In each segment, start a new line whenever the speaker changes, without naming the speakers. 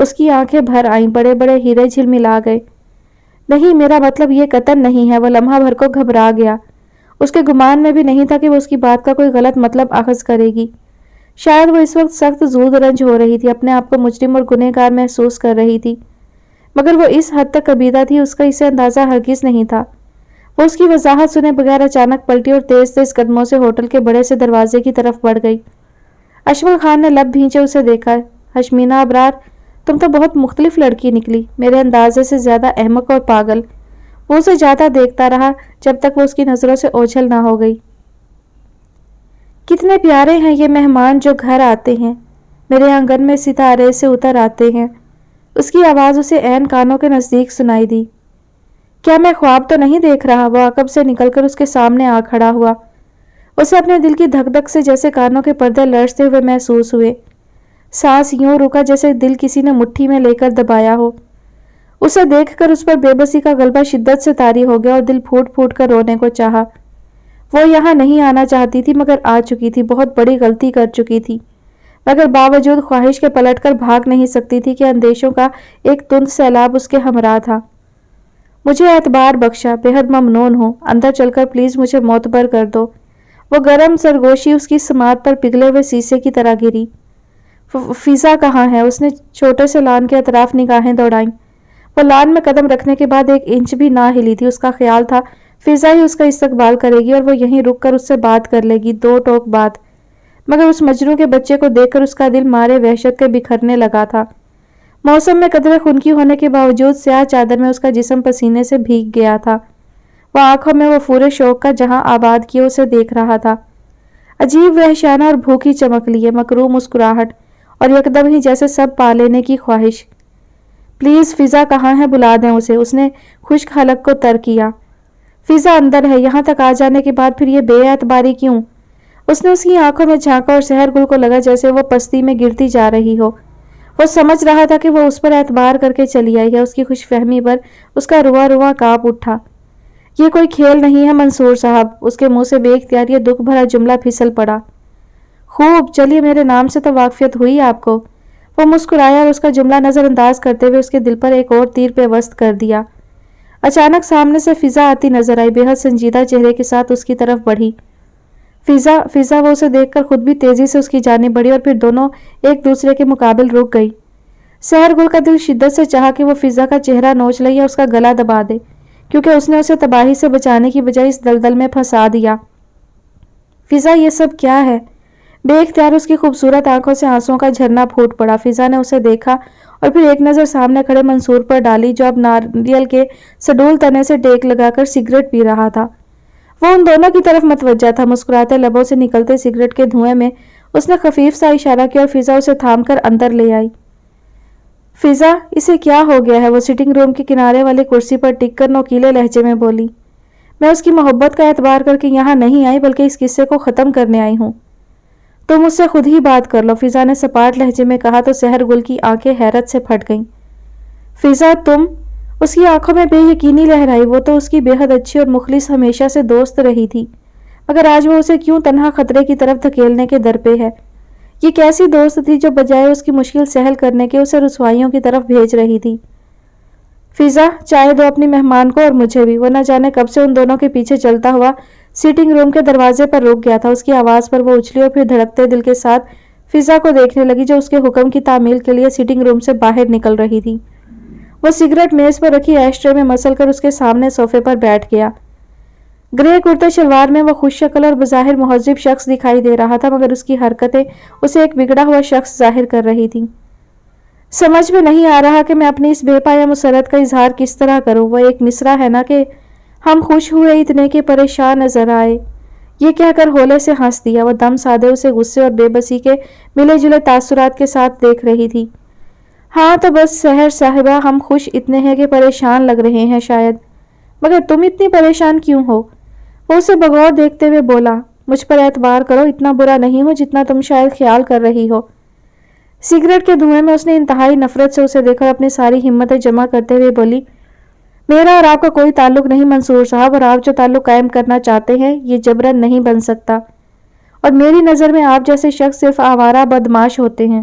اس کی آنکھیں بھر آئیں، بڑے بڑے ہیرے جھلملا گئے۔ نہیں، میرا مطلب یہ قطعاً نہیں ہے۔ وہ لمحہ بھر کو گھبرا گیا۔ اس کے گمان میں بھی نہیں تھا کہ وہ اس کی بات کا کوئی غلط مطلب اخذ کرے گی۔ شاید وہ اس وقت سخت زود رنج ہو رہی تھی، اپنے آپ کو مجرم اور گنہگار محسوس کر رہی تھی، مگر وہ اس حد تک عبیدہ تھی اس کا اسے اندازہ ہرگز نہیں تھا۔ وہ اس کی وضاحت سنے بغیر اچانک پلٹی اور تیز تیز قدموں سے ہوٹل کے بڑے سے دروازے کی طرف بڑھ گئی۔ اشمل خان نے لب بھینچے اسے دیکھا۔ ہشمینہ ابرار، تم تو بہت مختلف لڑکی نکلی، میرے اندازے سے زیادہ احمق اور پاگل۔ وہ اسے جاتا دیکھتا رہا جب تک وہ اس کی نظروں سے اوجھل نہ ہو گئی۔ کتنے پیارے ہیں یہ مہمان جو گھر آتے ہیں، میرے آنگن میں ستارے سے اتر آتے ہیں۔ اس کی آواز اسے عین کانوں کے نزدیک سنائی دی۔ کیا میں خواب تو نہیں دیکھ رہا؟ وہ عقب سے نکل کر اس کے سامنے آ کھڑا ہوا۔ اسے اپنے دل کی دھک دھک سے جیسے کانوں کے پردے لرزتے ہوئے محسوس ہوئے۔ سانس یوں رکا جیسے دل کسی نے مٹھی میں لے کر دبایا ہو۔ اسے دیکھ کر اس پر بے بسی کا غلبہ شدت سے طاری ہو گیا اور دل پھوٹ پھوٹ کر رونے کو چاہا۔ وہ یہاں نہیں آنا چاہتی تھی مگر آ چکی تھی، بہت بڑی غلطی کر چکی تھی، مگر باوجود خواہش کے پلٹ کر بھاگ نہیں سکتی تھی کہ اندیشوں کا ایک تند سیلاب اس کے ہمراہ تھا۔ مجھے اعتبار بخشا، بے حد ممنون ہوں، اندر چل کر پلیز مجھے معتبر کر دو۔ وہ گرم سرگوشی اس کی سماعت پر پگھلے ہوئے سیسے کی طرح گری۔ فضا کہاں ہے؟ اس نے چھوٹے سے لان کے اطراف نگاہیں دوڑائیں۔ وہ لان میں قدم رکھنے کے بعد 1 انچ بھی نہ ہلی تھی۔ اس کا خیال تھا فضا ہی اس کا استقبال کرے گی اور وہ یہیں رک کر اس سے بات کر لے گی، 2 ٹوک بات، مگر اس مجنوں کے بچے کو دیکھ کر اس کا دل مارے وحشت کے بکھرنے لگا تھا۔ موسم میں قدرے خنکی ہونے کے باوجود سیاہ چادر میں اس کا جسم پسینے سے بھیگ گیا تھا۔ وہ آنکھوں میں وہ پورے شوق کا جہاں آباد کیے اسے دیکھ رہا تھا۔ عجیب وحشیانہ اور بھوکی چمک لیے، مکروہ مسکراہٹ اور یکدم ہی جیسے سب پا لینے کی خواہش۔ پلیز فضا کہاں ہے؟ بلا دیں اسے، اس نے خشک حلق کو تر کیا۔ فضا اندر ہے، یہاں تک آ جانے کے بعد پھر یہ بے اعتباری کیوں؟ اس نے اس کی آنکھوں میں جھانکا اور سحر گل کو لگا جیسے وہ پستی میں گرتی جا رہی ہو۔ وہ سمجھ رہا تھا کہ وہ اس پر اعتبار کر کے چلی آئی ہے۔ اس کی خوش فہمی پر اس کا رواں رواں کانپ اٹھا۔ یہ کوئی کھیل نہیں ہے منصور صاحب، اس کے منہ سے بے اختیار یہ دکھ بھرا جملہ پھسل پڑا۔ خوب، چلیے میرے نام سے تو واقفیت ہوئی آپ کو۔ وہ مسکرایا اور اس کا جملہ نظر انداز کرتے ہوئے اس کے دل پر ایک اور تیر پیوست کر دیا۔ اچانک سامنے سے فضا آتی نظر آئی، بے حد سنجیدہ چہرے کے ساتھ اس کی طرف بڑھی۔ فضا وہ اسے دیکھ کر خود بھی تیزی سے اس کی جانب بڑھی اور پھر دونوں ایک دوسرے کے مقابل رک گئی۔ سحر گل کا دل شدت سے چاہا کہ وہ فضا کا چہرہ نوچ لے یا اس کا گلا دبا دے، کیونکہ اس نے اسے تباہی سے بچانے کی بجائے اس دلدل میں پھنسا دیا۔ فضا، یہ سب کیا ہے؟ بے اختیار اس کی خوبصورت آنکھوں سے آنسوؤں کا جھرنا پھوٹ پڑا۔ فضا نے اسے دیکھا اور پھر ایک نظر سامنے کھڑے منصور پر ڈالی جو اب ناریل کے سڈول تنے سے ٹیک لگا کر سگریٹ پی رہا تھا۔ وہ ان دونوں کی طرف متوجہ تھا۔ مسکراتے لبوں سے نکلتے سگریٹ کے دھوئیں میں اس نے خفیف سا اشارہ کیا اور فضا اسے تھام کر اندر لے آئی۔ فضا، اسے کیا ہو گیا ہے؟ وہ سٹنگ روم کے کنارے والی کرسی پر ٹک کر نوکیلے لہجے میں بولی۔ میں اس کی محبت کا اعتبار کر کے یہاں نہیں آئی بلکہ اس قصے کو ختم کرنے آئی ہوں۔ تم مجھ سے خود ہی بات کر لو، فضا نے سپاٹ لہجے میں کہا تو سحر گل کی آنکھیں حیرت سے پھٹ گئیں۔ فضا، تم؟ اس کی آنکھوں میں بے یقینی لہرائی۔ وہ تو اس کی بے حد اچھی اور مخلص ہمیشہ سے دوست رہی تھی، مگر آج وہ اسے کیوں تنہا خطرے کی طرف دھکیلنے کے در پہ ہے؟ یہ کیسی دوست تھی جو بجائے اس کی مشکل سہل کرنے کے اسے رسوائیوں کی طرف بھیج رہی تھی؟ فضا، چائے دو اپنی مہمان کو اور مجھے بھی۔ وہ نہ جانے کب سے ان دونوں کے پیچھے چلتا ہوا سیٹنگ روم کے دروازے پر رک گیا تھا۔ اس کی آواز پر وہ اچھلی اور پھر دھڑکتے دل کے ساتھ فضا کو دیکھنے لگی جو اس کے حکم کی تعمیل کے لیے سیٹنگ روم سے باہر نکل رہی تھی۔ وہ سگریٹ میز پر رکھی ایش ٹرے میں مسل کر اس کے سامنے صوفے پر بیٹھ گیا۔ گرے کرتے شلوار میں وہ خوش شکل اور بظاہر مہذب شخص دکھائی دے رہا تھا، مگر اس کی حرکتیں اسے ایک بگڑا ہوا شخص ظاہر کر رہی تھیں۔ سمجھ میں نہیں آ رہا کہ میں اپنی اس بے پایا مسرت کا اظہار کس طرح کروں۔ وہ ایک مصرع ہے نا کہ ہم خوش ہوئے اتنے کہ پریشان نظر آئے، یہ کہہ کر ہولے سے ہنس دیا۔ وہ دم سادے اسے غصے اور بے بسی کے ملے جلے تاثرات کے ساتھ دیکھ رہی تھی۔ ہاں تو بس سحر صاحبہ، ہم خوش اتنے ہیں کہ پریشان لگ رہے ہیں شاید، مگر تم اتنی پریشان کیوں ہو؟ وہ اسے بغور دیکھتے ہوئے بولا۔ مجھ پر اعتبار کرو، اتنا برا نہیں ہو جتنا تم شاید خیال کر رہی ہو۔ سگریٹ کے دھوئیں میں اس نے انتہائی نفرت سے اسے دیکھا اور اپنی ساری ہمتیں جمع کرتے ہوئے بولی، میرا اور آپ کا کوئی تعلق نہیں منصور صاحب، اور آپ جو تعلق قائم کرنا چاہتے ہیں یہ جبراً نہیں بن سکتا، اور میری نظر میں آپ جیسے شخص صرف آوارہ بدمعاش ہوتے ہیں۔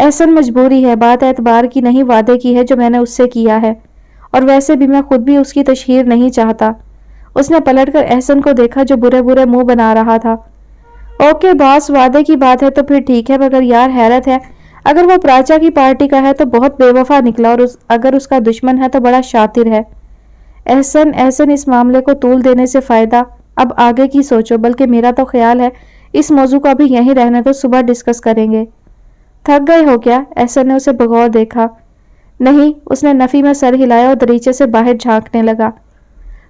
احسن مجبوری ہے، بات اعتبار کی نہیں، وعدے کی ہے جو میں نے اس سے کیا ہے، اور ویسے بھی میں خود بھی اس کی تشہیر نہیں چاہتا۔ اس نے پلٹ کر احسن کو دیکھا جو برے برے منہ بنا رہا تھا۔ اوکے باس، وعدے کی بات ہے تو پھر ٹھیک ہے، مگر یار حیرت ہے، اگر وہ پراچا کی پارٹی کا ہے تو بہت بے وفا نکلا، اور اگر اس کا دشمن ہے تو بڑا شاطر ہے۔ احسن اس معاملے کو طول دینے سے فائدہ، اب آگے کی سوچو، بلکہ میرا تو خیال ہے اس موضوع کو ابھی یہیں رہنے تو صبح ڈسکس کریں گے۔ تھک گئے ہو کیا؟ احسن نے اسے بغور دیکھا۔ نہیں، اس نے نفی میں سر ہلایا اور دریچے سے باہر جھانکنے لگا۔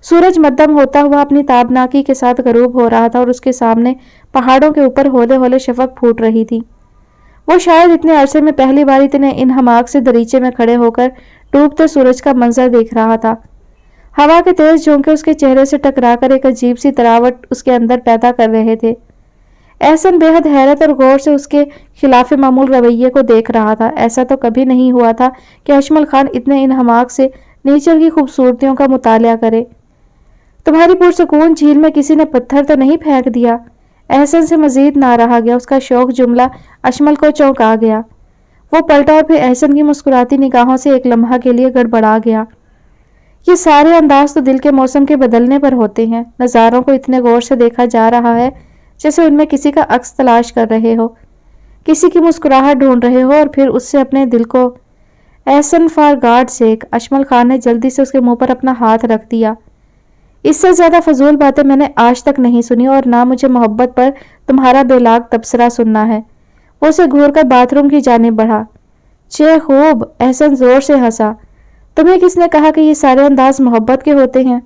سورج مدھم ہوتا ہوا اپنی تابناکی کے ساتھ غروب ہو رہا تھا اور اس کے سامنے پہاڑوں کے اوپر ہولے ہولے شفق پھوٹ رہی تھی۔ وہ شاید اتنے عرصے میں پہلی بار اتنے انہماک سے دریچے میں کھڑے ہو کر ڈوبتے سورج کا منظر دیکھ رہا تھا۔ ہوا کے تیز جھونکے اس کے چہرے سے ٹکرا کر ایک عجیب سی تراوٹ اس کے اندر پیدا کر رہے تھے۔ احسن بے حد حیرت اور غور سے اس کے خلاف معمول رویے کو دیکھ رہا تھا۔ ایسا تو کبھی نہیں ہوا تھا کہ اشمل خان اتنے انہماک سے نیچر کی خوبصورتیوں کا مطالعہ کرے۔ تمہاری پرسکون جھیل میں کسی نے پتھر تو نہیں پھینک دیا؟ احسن سے مزید نہ رہا گیا، اس کا شوق جملہ اشمل کو چونکا گیا۔ وہ پلٹا اور پھر احسن کی مسکراتی نگاہوں سے ایک لمحہ کے لیے گڑبڑا گیا۔ یہ سارے انداز تو دل کے موسم کے بدلنے پر ہوتے ہیں۔ نظاروں کو اتنے غور سے دیکھا جا رہا ہے جیسے ان میں کسی کا عکس تلاش کر رہے ہو، کسی کی مسکراہٹ ڈھونڈ رہے ہو اور پھر اس سے اپنے دل کو۔ احسن فار گاڈ سیک، اشمل خان نے جلدی سے اس کے منہ پر اپنا ہاتھ رکھ دیا۔ اس سے زیادہ فضول باتیں میں نے آج تک نہیں سنی، اور نہ مجھے محبت پر تمہارا بے لاگ تبصرہ سننا ہے۔ وہ اسے گھور کر باتھ روم کی جانب بڑھا۔ چے خوب، احسن زور سے ہنسا۔ تمہیں کس نے کہا کہ یہ سارے انداز محبت کے ہوتے ہیں؟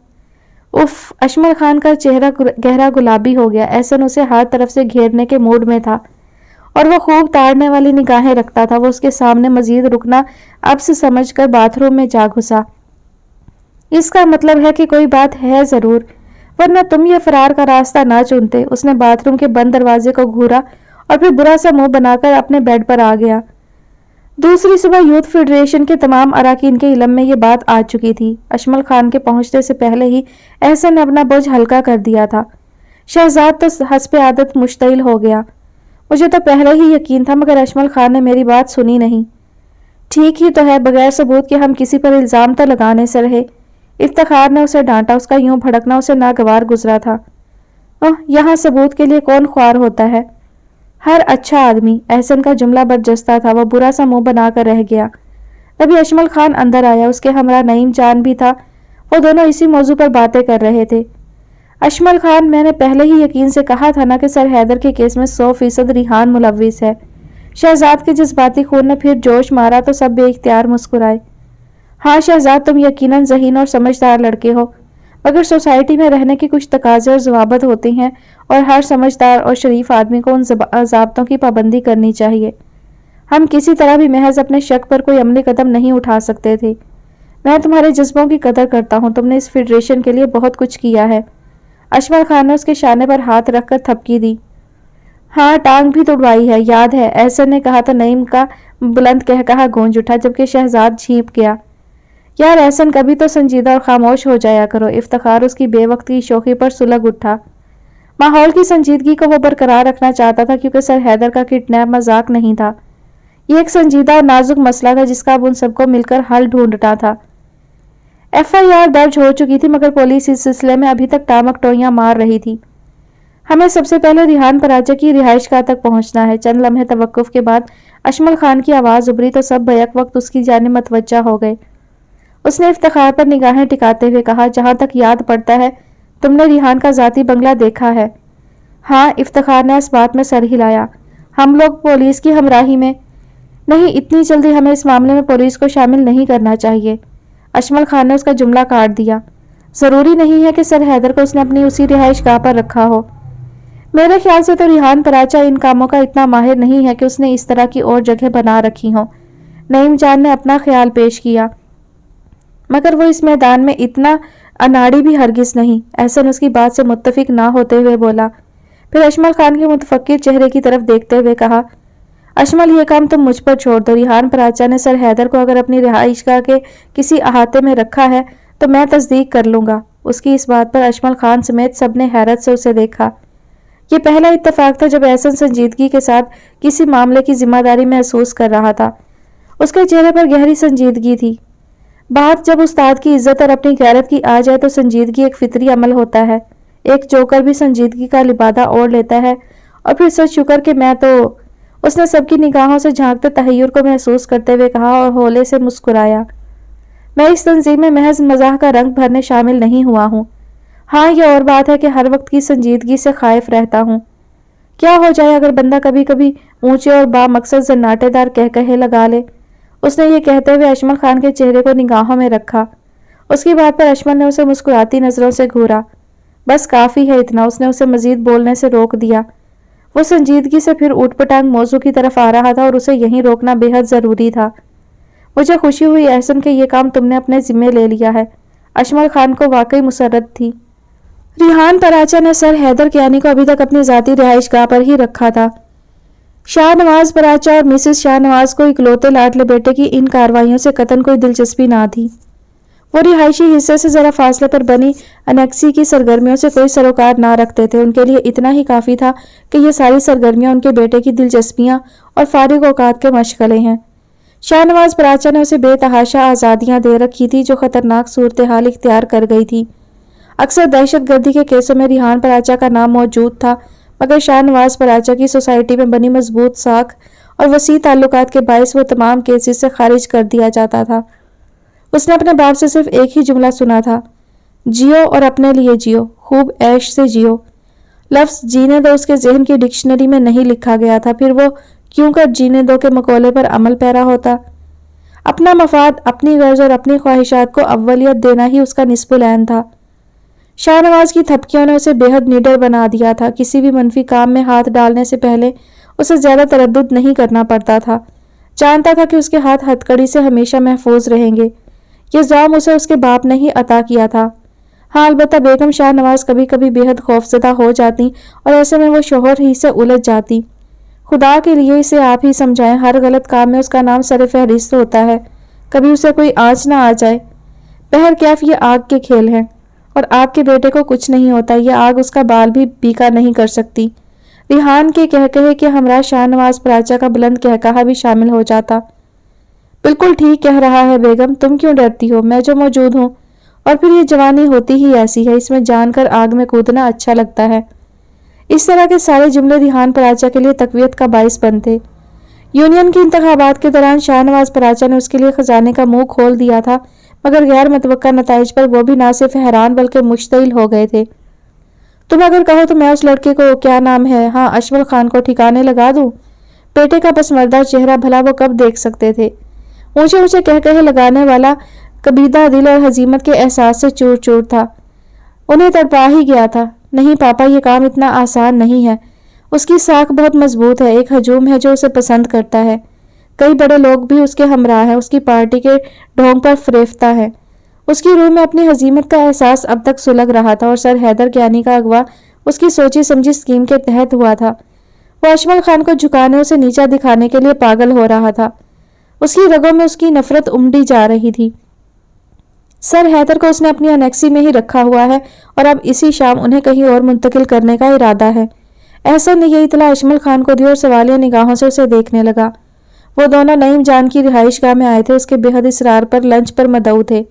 اف، اشمل خان کا چہرہ گہرا گلابی ہو گیا۔ احسن اسے ہر طرف سے گھیرنے کے موڈ میں تھا اور وہ خوب تاڑنے والی نگاہیں رکھتا تھا۔ وہ اس کے سامنے مزید رکنا اب سے سمجھ کر باتھ روم میں جا گھسا۔ اس کا مطلب ہے کہ کوئی بات ہے ضرور، ورنہ تم یہ فرار کا راستہ نہ چنتے۔ اس نے باتھ روم کے بند دروازے کو گھورا اور پھر برا سا منہ بنا کر اپنے بیڈ پر آ گیا۔ دوسری صبح یوتھ فیڈریشن کے تمام اراکین کے علم میں یہ بات آ چکی تھی۔ اشمل خان کے پہنچنے سے پہلے ہی احسن نے اپنا بوجھ ہلکا کر دیا تھا۔ شہزاد تو حسب عادت مشتعل ہو گیا۔ مجھے تو پہلے ہی یقین تھا، مگر اشمل خان نے میری بات سنی نہیں۔ ٹھیک ہی تو ہے، بغیر ثبوت کے ہم کسی پر الزام تو لگانے سے رہے۔ افتخار نے اسے ڈانٹا، اس کا یوں بھڑکنا اسے ناگوار گزرا تھا۔ یہاں ثبوت کے لیے کون خوار ہوتا ہے؟ ہر اچھا آدمی۔ احسن کا جملہ برجستہ تھا، وہ برا سا منہ بنا کر رہ گیا۔ تبھی اشمل خان اندر آیا، اس کے ہمراہ نعیم جان بھی تھا۔ وہ دونوں اسی موضوع پر باتیں کر رہے تھے۔ اشمل خان، میں نے پہلے ہی یقین سے کہا تھا نا کہ سر حیدر کے کیس میں 100% ریحان ملوث ہے۔ شہزاد کے جذباتی خون نے پھر جوش مارا تو سب بے اختیار مسکرائے۔ ہاں شہزاد، تم یقیناً ذہین اور سمجھدار لڑکے ہو، مگر سوسائٹی میں رہنے کے کچھ تقاضے اور ضوابط ہوتے ہیں اور ہر سمجھدار اور شریف آدمی کو ان ضابطوں کی پابندی کرنی چاہیے۔ ہم کسی طرح بھی محض اپنے شک پر کوئی عملی قدم نہیں اٹھا سکتے تھے۔ میں تمہارے جذبوں کی قدر کرتا ہوں، تم نے اس فیڈریشن کے لیے بہت کچھ کیا ہے۔ اشمل خان نے اس کے شانے پر ہاتھ رکھ کر تھپکی دی۔ ہاں، ٹانگ بھی توڑوائی ہے، یاد ہے، احسن نے کہا تو نعیم کا بلند قہقہا گونج اٹھا، جبکہ شہزاد چھینپ گیا۔ یار احسن، کبھی تو سنجیدہ اور خاموش ہو جایا کرو۔ افتخار اس کی بے وقت کی شوخی پر سلگ اٹھا۔ ماحول کی سنجیدگی کو وہ برقرار رکھنا چاہتا تھا، کیونکہ سر حیدر کا کڈنیپ مذاق نہیں تھا۔ یہ ایک سنجیدہ اور نازک مسئلہ تھا جس کا اب ان سب کو مل کر حل ڈھونڈنا تھا۔ FIR درج ہو چکی تھی، مگر پولیس اس سلسلے میں ابھی تک ٹامک ٹوئیاں مار رہی تھی۔ ہمیں سب سے پہلے ریحان پراچا کی رہائش گاہ تک پہنچنا ہے۔ چند لمحے توقف کے بعد اشمل خان کی آواز ابھری تو سب بیک وقت اس کی جانب متوجہ ہو گئے۔ اس نے افتخار پر نگاہیں ٹکاتے ہوئے کہا، جہاں تک یاد پڑتا ہے تم نے ریحان کا ذاتی بنگلہ دیکھا ہے؟ ہاں، افتخار نے اس بات میں سر ہلایا۔ ہم لوگ پولیس کی ہمراہی میں نہیں، اتنی جلدی ہمیں اس معاملے میں پولیس کو شامل نہیں کرنا چاہیے۔ اشمل خان نے اس کا جملہ کاٹ دیا۔ ضروری نہیں ہے کہ سر حیدر کو اس نے اپنی اسی رہائش گاہ پر رکھا ہو۔ میرے خیال سے تو ریحان پراچا ان کاموں کا اتنا ماہر نہیں ہے کہ اس نے اس طرح کی اور جگہ بنا رکھی ہوں۔ نعیم جان نے اپنا خیال پیش کیا۔ مگر وہ اس میدان میں اتنا اناڑی بھی ہرگز نہیں۔ احسن اس کی بات سے متفق نہ ہوتے ہوئے بولا، پھر اشمل خان کے متفکر چہرے کی طرف دیکھتے ہوئے کہا، اشمل یہ کام تم مجھ پر چھوڑ دو۔ ریحان پراچا نے سر حیدر کو اگر اپنی رہائش گاہ کے کسی احاطے میں رکھا ہے تو میں تصدیق کر لوں گا۔ اس کی اس بات پر اشمل خان سمیت سب نے حیرت سے اسے دیکھا۔ یہ پہلا اتفاق تھا جب احسن سنجیدگی کے ساتھ کسی معاملے کی ذمہ داری محسوس کر رہا تھا۔ اس کے چہرے پر گہری سنجیدگی تھی۔ بات جب استاد کی عزت اور اپنی غیرت کی آ جائے تو سنجیدگی ایک فطری عمل ہوتا ہے۔ ایک جوکر بھی سنجیدگی کا لبادہ اوڑھ لیتا ہے اور پھر سچ شکر کہ میں تو... اس نے سب کی نگاہوں سے جھانکتے تحیر کو محسوس کرتے ہوئے کہا اور ہولے سے مسکرایا۔ میں اس تنظیم میں محض مزاح کا رنگ بھرنے شامل نہیں ہوا ہوں۔ ہاں، یہ اور بات ہے کہ ہر وقت کی سنجیدگی سے خائف رہتا ہوں۔ کیا ہو جائے اگر بندہ کبھی کبھی اونچے اور با مقصد زناٹے دار کہے لگا لے۔ اس نے یہ کہتے ہوئے اشمل خان کے چہرے کو نگاہوں میں رکھا۔ اس کی بات پر اشمل نے اسے مسکراتی نظروں سے گھورا۔ بس کافی ہے اتنا، اس نے اسے مزید بولنے سے روک دیا۔ وہ سنجیدگی سے پھر اوٹ پٹانگ موضوع کی طرف آ رہا تھا اور اسے یہیں روکنا بے حد ضروری تھا۔ مجھے خوشی ہوئی احسن کہ یہ کام تم نے اپنے ذمے لے لیا ہے۔ اشمل خان کو واقعی مسرت تھی۔ ریحان پراچا نے سر حیدر کیانی کو ابھی تک اپنی ذاتی رہائش گاہ پر ہی رکھا تھا۔ شاہ نواز پراچا اور مسز شاہ نواز کو اکلوتے لاڈلے بیٹے کی ان کارروائیوں سے قطعاً کوئی دلچسپی نہ تھی۔ وہ رہائشی حصے سے ذرا فاصلے پر بنی انیکسی کی سرگرمیوں سے کوئی سروکار نہ رکھتے تھے۔ ان کے لیے اتنا ہی کافی تھا کہ یہ ساری سرگرمیاں ان کے بیٹے کی دلچسپیاں اور فارغ اوقات کے مشغلے ہیں۔ شاہ نواز پراچا نے اسے بے تحاشا آزادیاں دے رکھی تھی جو خطرناک صورتحال اختیار کر گئی تھی۔ اکثر دہشت گردی کے کیسوں میں ریحان پراچا کا نام موجود تھا، مگر شاہ نواز پراچا کی سوسائٹی میں بنی مضبوط ساکھ اور وسیع تعلقات کے باعث وہ تمام کیسز سے خارج کر دیا جاتا تھا۔ اس نے اپنے باپ سے صرف ایک ہی جملہ سنا تھا: جیو اور اپنے لیے جیو، خوب عیش سے جیو۔ لفظ جینے دو اس کے ذہن کی ڈکشنری میں نہیں لکھا گیا تھا، پھر وہ کیوں کر جینے دو کے مقولے پر عمل پیرا ہوتا؟ اپنا مفاد، اپنی غرض اور اپنی خواہشات کو اولیت دینا ہی اس کا نصب العین تھا۔ شاہ نواز کی تھپکیوں نے اسے بے حد نڈر بنا دیا تھا۔ کسی بھی منفی کام میں ہاتھ ڈالنے سے پہلے اسے زیادہ تردد نہیں کرنا پڑتا تھا۔ جانتا تھا کہ اس کے ہاتھ ہتھکڑی سے ہمیشہ محفوظ رہیں گے۔ یہ زوم اسے اس کے باپ نے ہی عطا کیا تھا۔ ہاں، البتہ بیگم شاہ نواز کبھی کبھی بے حد خوفزدہ ہو جاتی اور ایسے میں وہ شوہر ہی سے الجھ جاتی۔ خدا کے لیے اسے آپ ہی سمجھائیں، ہر غلط کام میں اس کا نام سر فہرست ہوتا ہے، کبھی اسے کوئی آنچ نہ آ جائے۔ بہرکیف یہ آگ کے کھیل ہیں اور آپ کے بیٹے کو کچھ نہیں ہوتا، یہ آگ اس کا بال بھی بیکا نہیں کر سکتی۔ ریحان کے کہے کہ ہمراہ شاہ نواز پراچا کا بلند کہا بھی شامل ہو جاتا۔ بالکل ٹھیک کہہ رہا ہے بیگم، تم کیوں ڈرتی ہو؟ میں جو موجود ہوں، اور پھر یہ جوانی ہوتی ہی ایسی ہے، اس میں جان کر آگ میں کودنا اچھا لگتا ہے۔ اس طرح کے سارے جملے ریحان پراچا کے لیے تقویت کا باعث بنتے۔ یونین کے انتخابات کے دوران شاہ نواز پراچا نے اس کے لیے خزانے کا منہ کھول دیا تھا، مگر غیر متوقع نتائج پر وہ بھی نہ صرف حیران بلکہ مشتعل ہو گئے تھے۔ تم اگر کہو تو میں اس لڑکے کو، کیا نام ہے، ہاں اشمل خان کو ٹھکانے لگا دوں۔ بیٹے کا پسماندہ چہرہ بھلا وہ کب دیکھ سکتے تھے؟ اونچے اونچے کہے لگانے والا کبیدہ دل اور ہزیمت کے احساس سے چور چور تھا۔ انہیں تڑپا ہی گیا تھا۔ نہیں پاپا، یہ کام اتنا آسان نہیں ہے۔ اس کی ساکھ بہت مضبوط ہے، ایک ہجوم ہے جو اسے پسند کرتا ہے، کئی بڑے لوگ بھی اس کے ہمراہ ہیں، اس کی پارٹی کے ڈھونگ پر فریفتہ ہے۔ اس کی روح میں اپنی ہزیمت کا احساس اب تک سلگ رہا تھا اور سر حیدر کیانی کا اغوا اس کی سوچی سمجھی اسکیم کے تحت ہوا تھا۔ وہ اشمل خان کو جھکانے، اسے نیچا دکھانے کے لیے پاگل ہو رہا تھا۔ اس کی رگوں میں اس کی نفرت امڈی جا رہی تھی۔ سر حیدر کو اس نے اپنی انیکسی میں ہی رکھا ہوا ہے اور اب اسی شام انہیں کہیں اور منتقل کرنے کا ارادہ ہے۔ احسن نے یہ اطلاع اشمل خان کو دی اور سوالیہ نگاہوں سے اسے دیکھنے لگا۔ وہ دونوں نعیم جان کی رہائش گاہ میں آئے تھے، اس کے بے حد اصرار پر لنچ پر مدعو تھے۔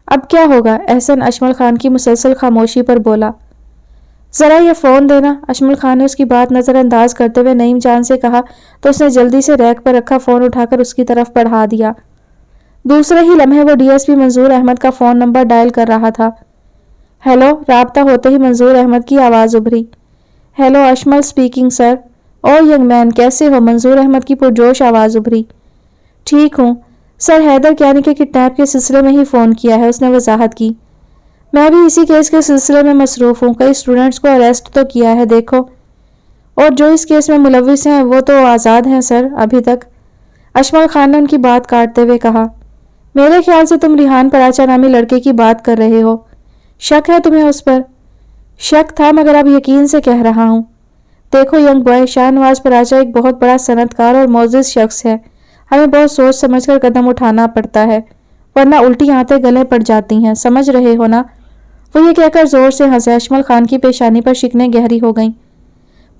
اب کیا ہوگا؟ احسن اشمل خان کی مسلسل خاموشی پر بولا۔ ذرا یہ فون دینا۔ اشمل خان نے اس کی بات نظر انداز کرتے ہوئے نعیم جان سے کہا تو اس نے جلدی سے ریک پر رکھا فون اٹھا کر اس کی طرف بڑھا دیا۔ دوسرے ہی لمحے وہ ڈی ایس پی منظور احمد کا فون نمبر ڈائل کر رہا تھا۔ ہیلو۔ رابطہ ہوتے ہی منظور احمد کی آواز ابھری۔ ہیلو، اشمل سپیکنگ سر۔ او ینگ مین، کیسے ہو؟ منظور احمد کی پرجوش آواز ابھری۔ ٹھیک ہوں، سر حیدر کیانی کے کڈنیپ کے سلسلے میں ہی فون کیا ہے، اس نے وضاحت کی۔ میں بھی اسی کیس کے سلسلے میں مصروف ہوں، کئی اسٹوڈنٹس کو اریسٹ تو کیا ہے دیکھو، اور جو اس کیس میں ملوث ہیں وہ تو آزاد ہیں سر ابھی تک۔ اشمل خان نے ان کی بات کاٹتے ہوئے کہا، میرے خیال سے تم ریحان پراچا نامی لڑکے کی بات کر رہے ہو، شک ہے تمہیں اس پر؟ شک تھا مگر اب یقین سے کہہ رہا ہوں۔ دیکھو ینگ بوائے، شاہ نواز پراچا ایک بہت بڑا صنعت کار اور معزز شخص ہے، ہمیں بہت سوچ سمجھ کر قدم اٹھانا پڑتا ہے ورنہ الٹی آنتیں گلے پڑ جاتی ہیں، سمجھ رہے ہو نا؟ وہ یہ کہہ کر زور سے ہنسے۔ اشمل خان کی پیشانی پر شکنیں گہری ہو گئیں۔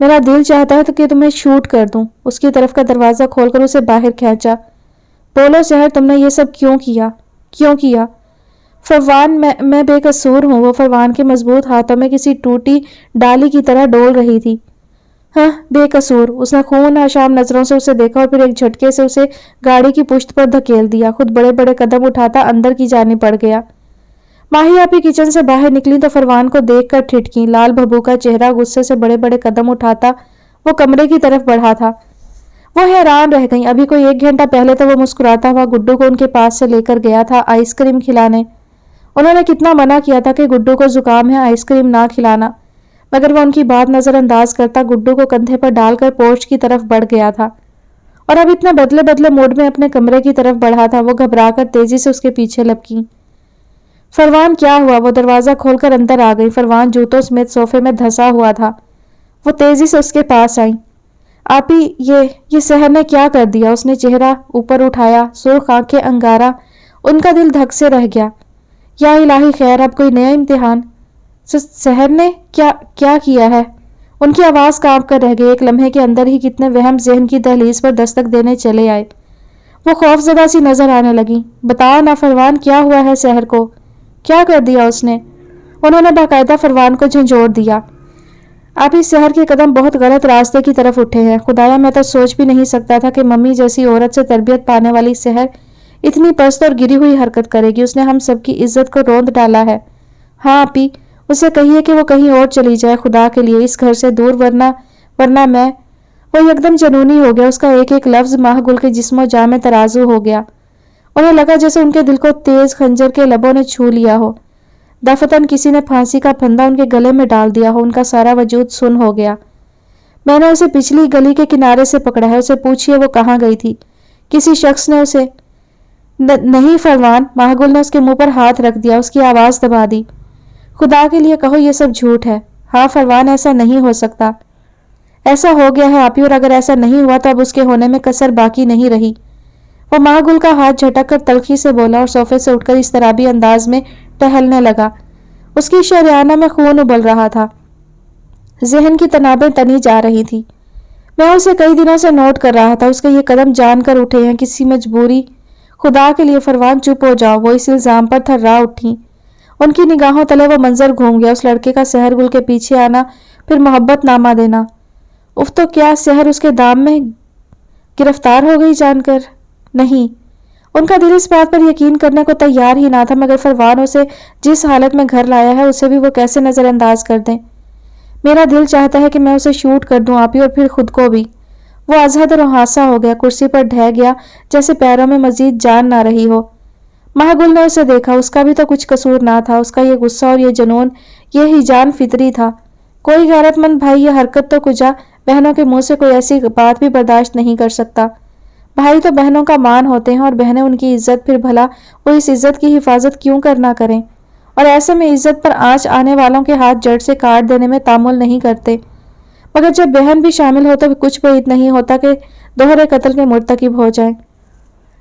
میرا دل چاہتا ہے تو کہ تمہیں شوٹ کر دوں۔ اس کی طرف کا دروازہ کھول کر اسے باہر کھینچا۔ بولو سحر، تم نے یہ سب کیوں کیا؟ فروان، میں بے قصور ہوں۔ وہ فروان کے مضبوط ہاتھوں میں کسی ٹوٹی ڈالی کی طرح ڈول رہی تھی۔ ہاں بے قصور۔ اس نے خون آشام نظروں سے اسے دیکھا اور پھر ایک جھٹکے سے اسے گاڑی کی پشت پر دھکیل دیا۔ خود بڑے بڑے قدم اٹھاتا اندر کی جانب بڑھ گیا۔ ماہی آپی کچن سے باہر نکلی تو فروان کو دیکھ کر ٹھٹکی۔ لال بھبو کا چہرہ، غصے سے بڑے بڑے قدم اٹھاتا وہ کمرے کی طرف بڑھا تھا۔ وہ حیران رہ گئیں۔ ابھی کوئی 1 گھنٹہ پہلے تو وہ مسکراتا ہوا گڈو کو ان کے پاس سے لے کر گیا تھا آئس کریم کھلانے۔ انہوں نے کتنا منع کیا تھا کہ گڈو کو زکام ہے، آئس کریم نہ کھلانا، مگر وہ ان کی بات نظر انداز کرتا گڈو کو کندھے پر ڈال کر پورچ کی طرف بڑھ گیا تھا اور اب اتنے بدلے بدلے موڈ میں اپنے کمرے کی طرف بڑھا تھا۔ وہ گھبرا کر تیزی سے اس کے پیچھے لپکی۔ فروان کیا ہوا؟ وہ دروازہ کھول کر اندر آ گئی۔ فروان جوتوں سمیت صوفے میں دھسا ہوا تھا۔ وہ تیزی سے اس کے پاس آئی۔ آپی، یہ سحر نے کیا کر دیا؟ اس نے چہرہ اوپر اٹھایا، سرخ آنکھیں انگارا۔ ان کا دل دھک سے رہ گیا۔ یا الہی خیر، اب کوئی نیا امتحان؟ سحر نے کیا کیا ہے؟ ان کی آواز کانپ کر رہ گئی۔ ایک لمحے کے اندر ہی کتنے وہم ذہن کی دہلیز پر دستک دینے چلے آئے۔ وہ خوف زدہ سی نظر آنے لگی۔ بتاؤ نا فروان، کیا ہوا ہے سحر کو؟ کیا کر دیا اس نے؟ انہوں نے باقاعدہ فروان کو جھنجھوڑ دیا۔ آپ اس سحر کے قدم بہت غلط راستے کی طرف اٹھے ہیں۔ خدایا، میں تو سوچ بھی نہیں سکتا تھا کہ ممی جیسی عورت سے تربیت پانے والی سحر اتنی پست اور گری ہوئی حرکت کرے گی۔ اس نے ہم سب کی عزت کو روند ڈالا ہے۔ ہاں آپی، اسے کہیے کہ وہ کہیں اور چلی جائے، خدا کے لیے اس گھر سے دور، ورنہ میں… وہ یکدم جنونی ہو گیا۔ اس کا ایک ایک لفظ ماہ گل کے جسم و جاں میں ترازو ہو گیا۔ انہیں لگا جیسے ان کے دل کو تیز خنجر کے لبوں نے چھو لیا ہو، دفتن کسی نے پھانسی کا پھندا ان کے گلے میں ڈال دیا ہو۔ ان کا سارا وجود سن ہو گیا۔ میں نے اسے پچھلی گلی کے کنارے سے پکڑا ہے، اسے پوچھئے وہ کہاں گئی تھی؟ کسی شخص نے اسے… نہیں فروان، ماہ گل نے اس کے منہ پر ہاتھ رکھ دیا، اس کی آواز دبا دی۔ خدا کے لیے کہو یہ سب جھوٹ ہے۔ ہاں فروان، ایسا نہیں ہو سکتا۔ ایسا ہو گیا ہے آپی، اور اگر ایسا نہیں ہوا تو اب اس کے ہونے میں کسر باقی نہیں رہی۔ وہ ماہ گل کا ہاتھ جھٹک کر تلخی سے بولا اور صوفے سے اٹھ کر اس طرابی انداز میں ٹہلنے لگا۔ اس کی شریانہ میں خون ابل رہا تھا، ذہن کی تنابیں تنی جا رہی تھی۔ میں اسے کئی دنوں سے نوٹ کر رہا تھا، اس کے یہ قدم جان کر اٹھے ہیں، کسی مجبوری۔ خدا کے لیے فروان چپ ہو جاؤ۔ وہ اس الزام پر تھرا اٹھی۔ ان کی نگاہوں تلے وہ منظر گھوم گیا، اس لڑکے کا سحر گل کے پیچھے آنا، پھر محبت نامہ دینا۔ اف، تو کیا سحر اس کے دام میں گرفتار ہو گئی جان کر؟ نہیں۔ ان کا دل اس بات پر یقین کرنے کو تیار ہی نہ تھا، مگر فروان اسے جس حالت میں گھر لایا ہے اسے بھی وہ کیسے نظر انداز کر دیں؟ میرا دل چاہتا ہے کہ میں اسے شوٹ کر دوں آپی، اور پھر خود کو بھی۔ وہ ازہد اور ہاسا ہو گیا، کرسی پر ڈھہ گیا جیسے پیروں میں مزید جان نہ رہی ہو۔ ماہ گل نے اسے دیکھا، اس کا بھی تو کچھ قصور نہ تھا۔ اس کا یہ غصہ اور یہ جنون، یہ ہیجان فطری تھا۔ کوئی غیرت مند بھائی یہ حرکت تو کجا بہنوں کے منہ سے کوئی ایسی بات بھی برداشت نہیں کر سکتا۔ بھائی تو بہنوں کا مان ہوتے ہیں اور بہنیں ان کی عزت، پھر بھلا وہ اس عزت کی حفاظت کیوں کرنا کریں؟ اور ایسے میں عزت پر آنچ آنے والوں کے ہاتھ جڑ سے کاٹ دینے میں تامل نہیں کرتے، مگر جب بہن بھی شامل ہو تو کچھ بعید نہیں ہوتا کہ دوہرے قتل کے مرتکب ہو جائیں۔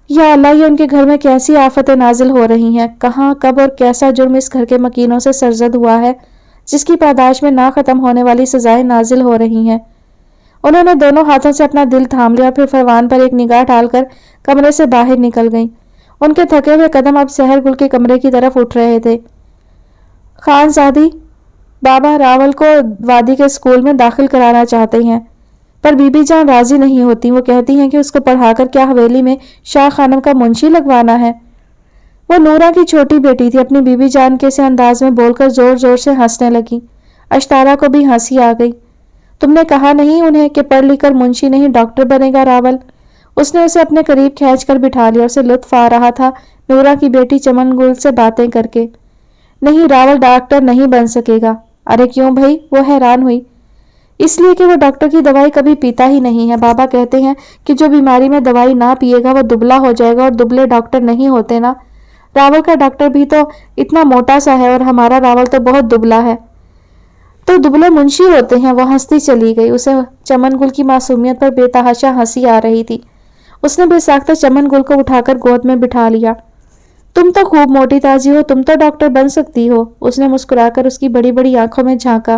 یا اللہ، یہ ان کے گھر میں کیسی آفتیں نازل ہو رہی ہیں؟ کہاں، کب اور کیسا جرم اس گھر کے مکینوں سے سرزد ہوا ہے جس کی پاداش میں نہ ختم ہونے والی سزائیں نازل ہو رہی ہیں؟ انہوں نے دونوں ہاتھوں سے اپنا دل تھام لیا اور پھر فروان پر ایک نگاہ ڈال کر کمرے سے باہر نکل گئیں۔ ان کے تھکے ہوئے قدم اب سحر گل کے کمرے کی طرف اٹھ رہے تھے۔ خان زادی، بابا راول کو وادی کے اسکول میں داخل کرانا چاہتے ہیں، پر بی بی جان راضی نہیں ہوتی۔ وہ کہتی ہیں کہ اس کو پڑھا کر کیا حویلی میں شاہ خانم کا منشی لگوانا ہے؟ وہ نورا کی چھوٹی بیٹی تھی، اپنی بی بی جان کے سے انداز میں بول کر زور زور سے ہنسنے لگی۔ اشتارا کو بھی ہنسی آ گئی۔ تم نے کہا نہیں انہیں کہ پڑھ لکھ کر منشی نہیں ڈاکٹر بنے گا راول؟ اس نے اسے اپنے قریب کھینچ کر بٹھا لیا، اسے لطف آ رہا تھا نورا کی بیٹی چمن گل سے باتیں کر کے۔ نہیں، راول ڈاکٹر نہیں بن سکے گا۔ ارے کیوں بھائی؟ وہ حیران ہوئی۔ اس لیے کہ وہ ڈاکٹر کی دوائی کبھی پیتا ہی نہیں ہے۔ بابا کہتے ہیں کہ جو بیماری میں دوائی نہ پیے گا وہ دبلا ہو جائے گا، اور دبلے ڈاکٹر نہیں ہوتے نا۔ راول کا ڈاکٹر بھی تو اتنا موٹا سا ہے، اور ہمارا راول تو بہت دبلا ہے، تو دبلے منشی ہوتے ہیں۔ وہ ہنستی چلی گئی۔ اسے چمن گل کی معصومیت پر بے تحاشا ہنسی آ رہی تھی۔ اس نے بے ساختہ چمن گل کو اٹھا کر گود میں بٹھا لیا۔ تم تو خوب موٹی تازی ہو، تم تو ڈاکٹر بن سکتی ہو۔ اس نے مسکرا کر اس کی بڑی بڑی آنکھوں میں جھانکا۔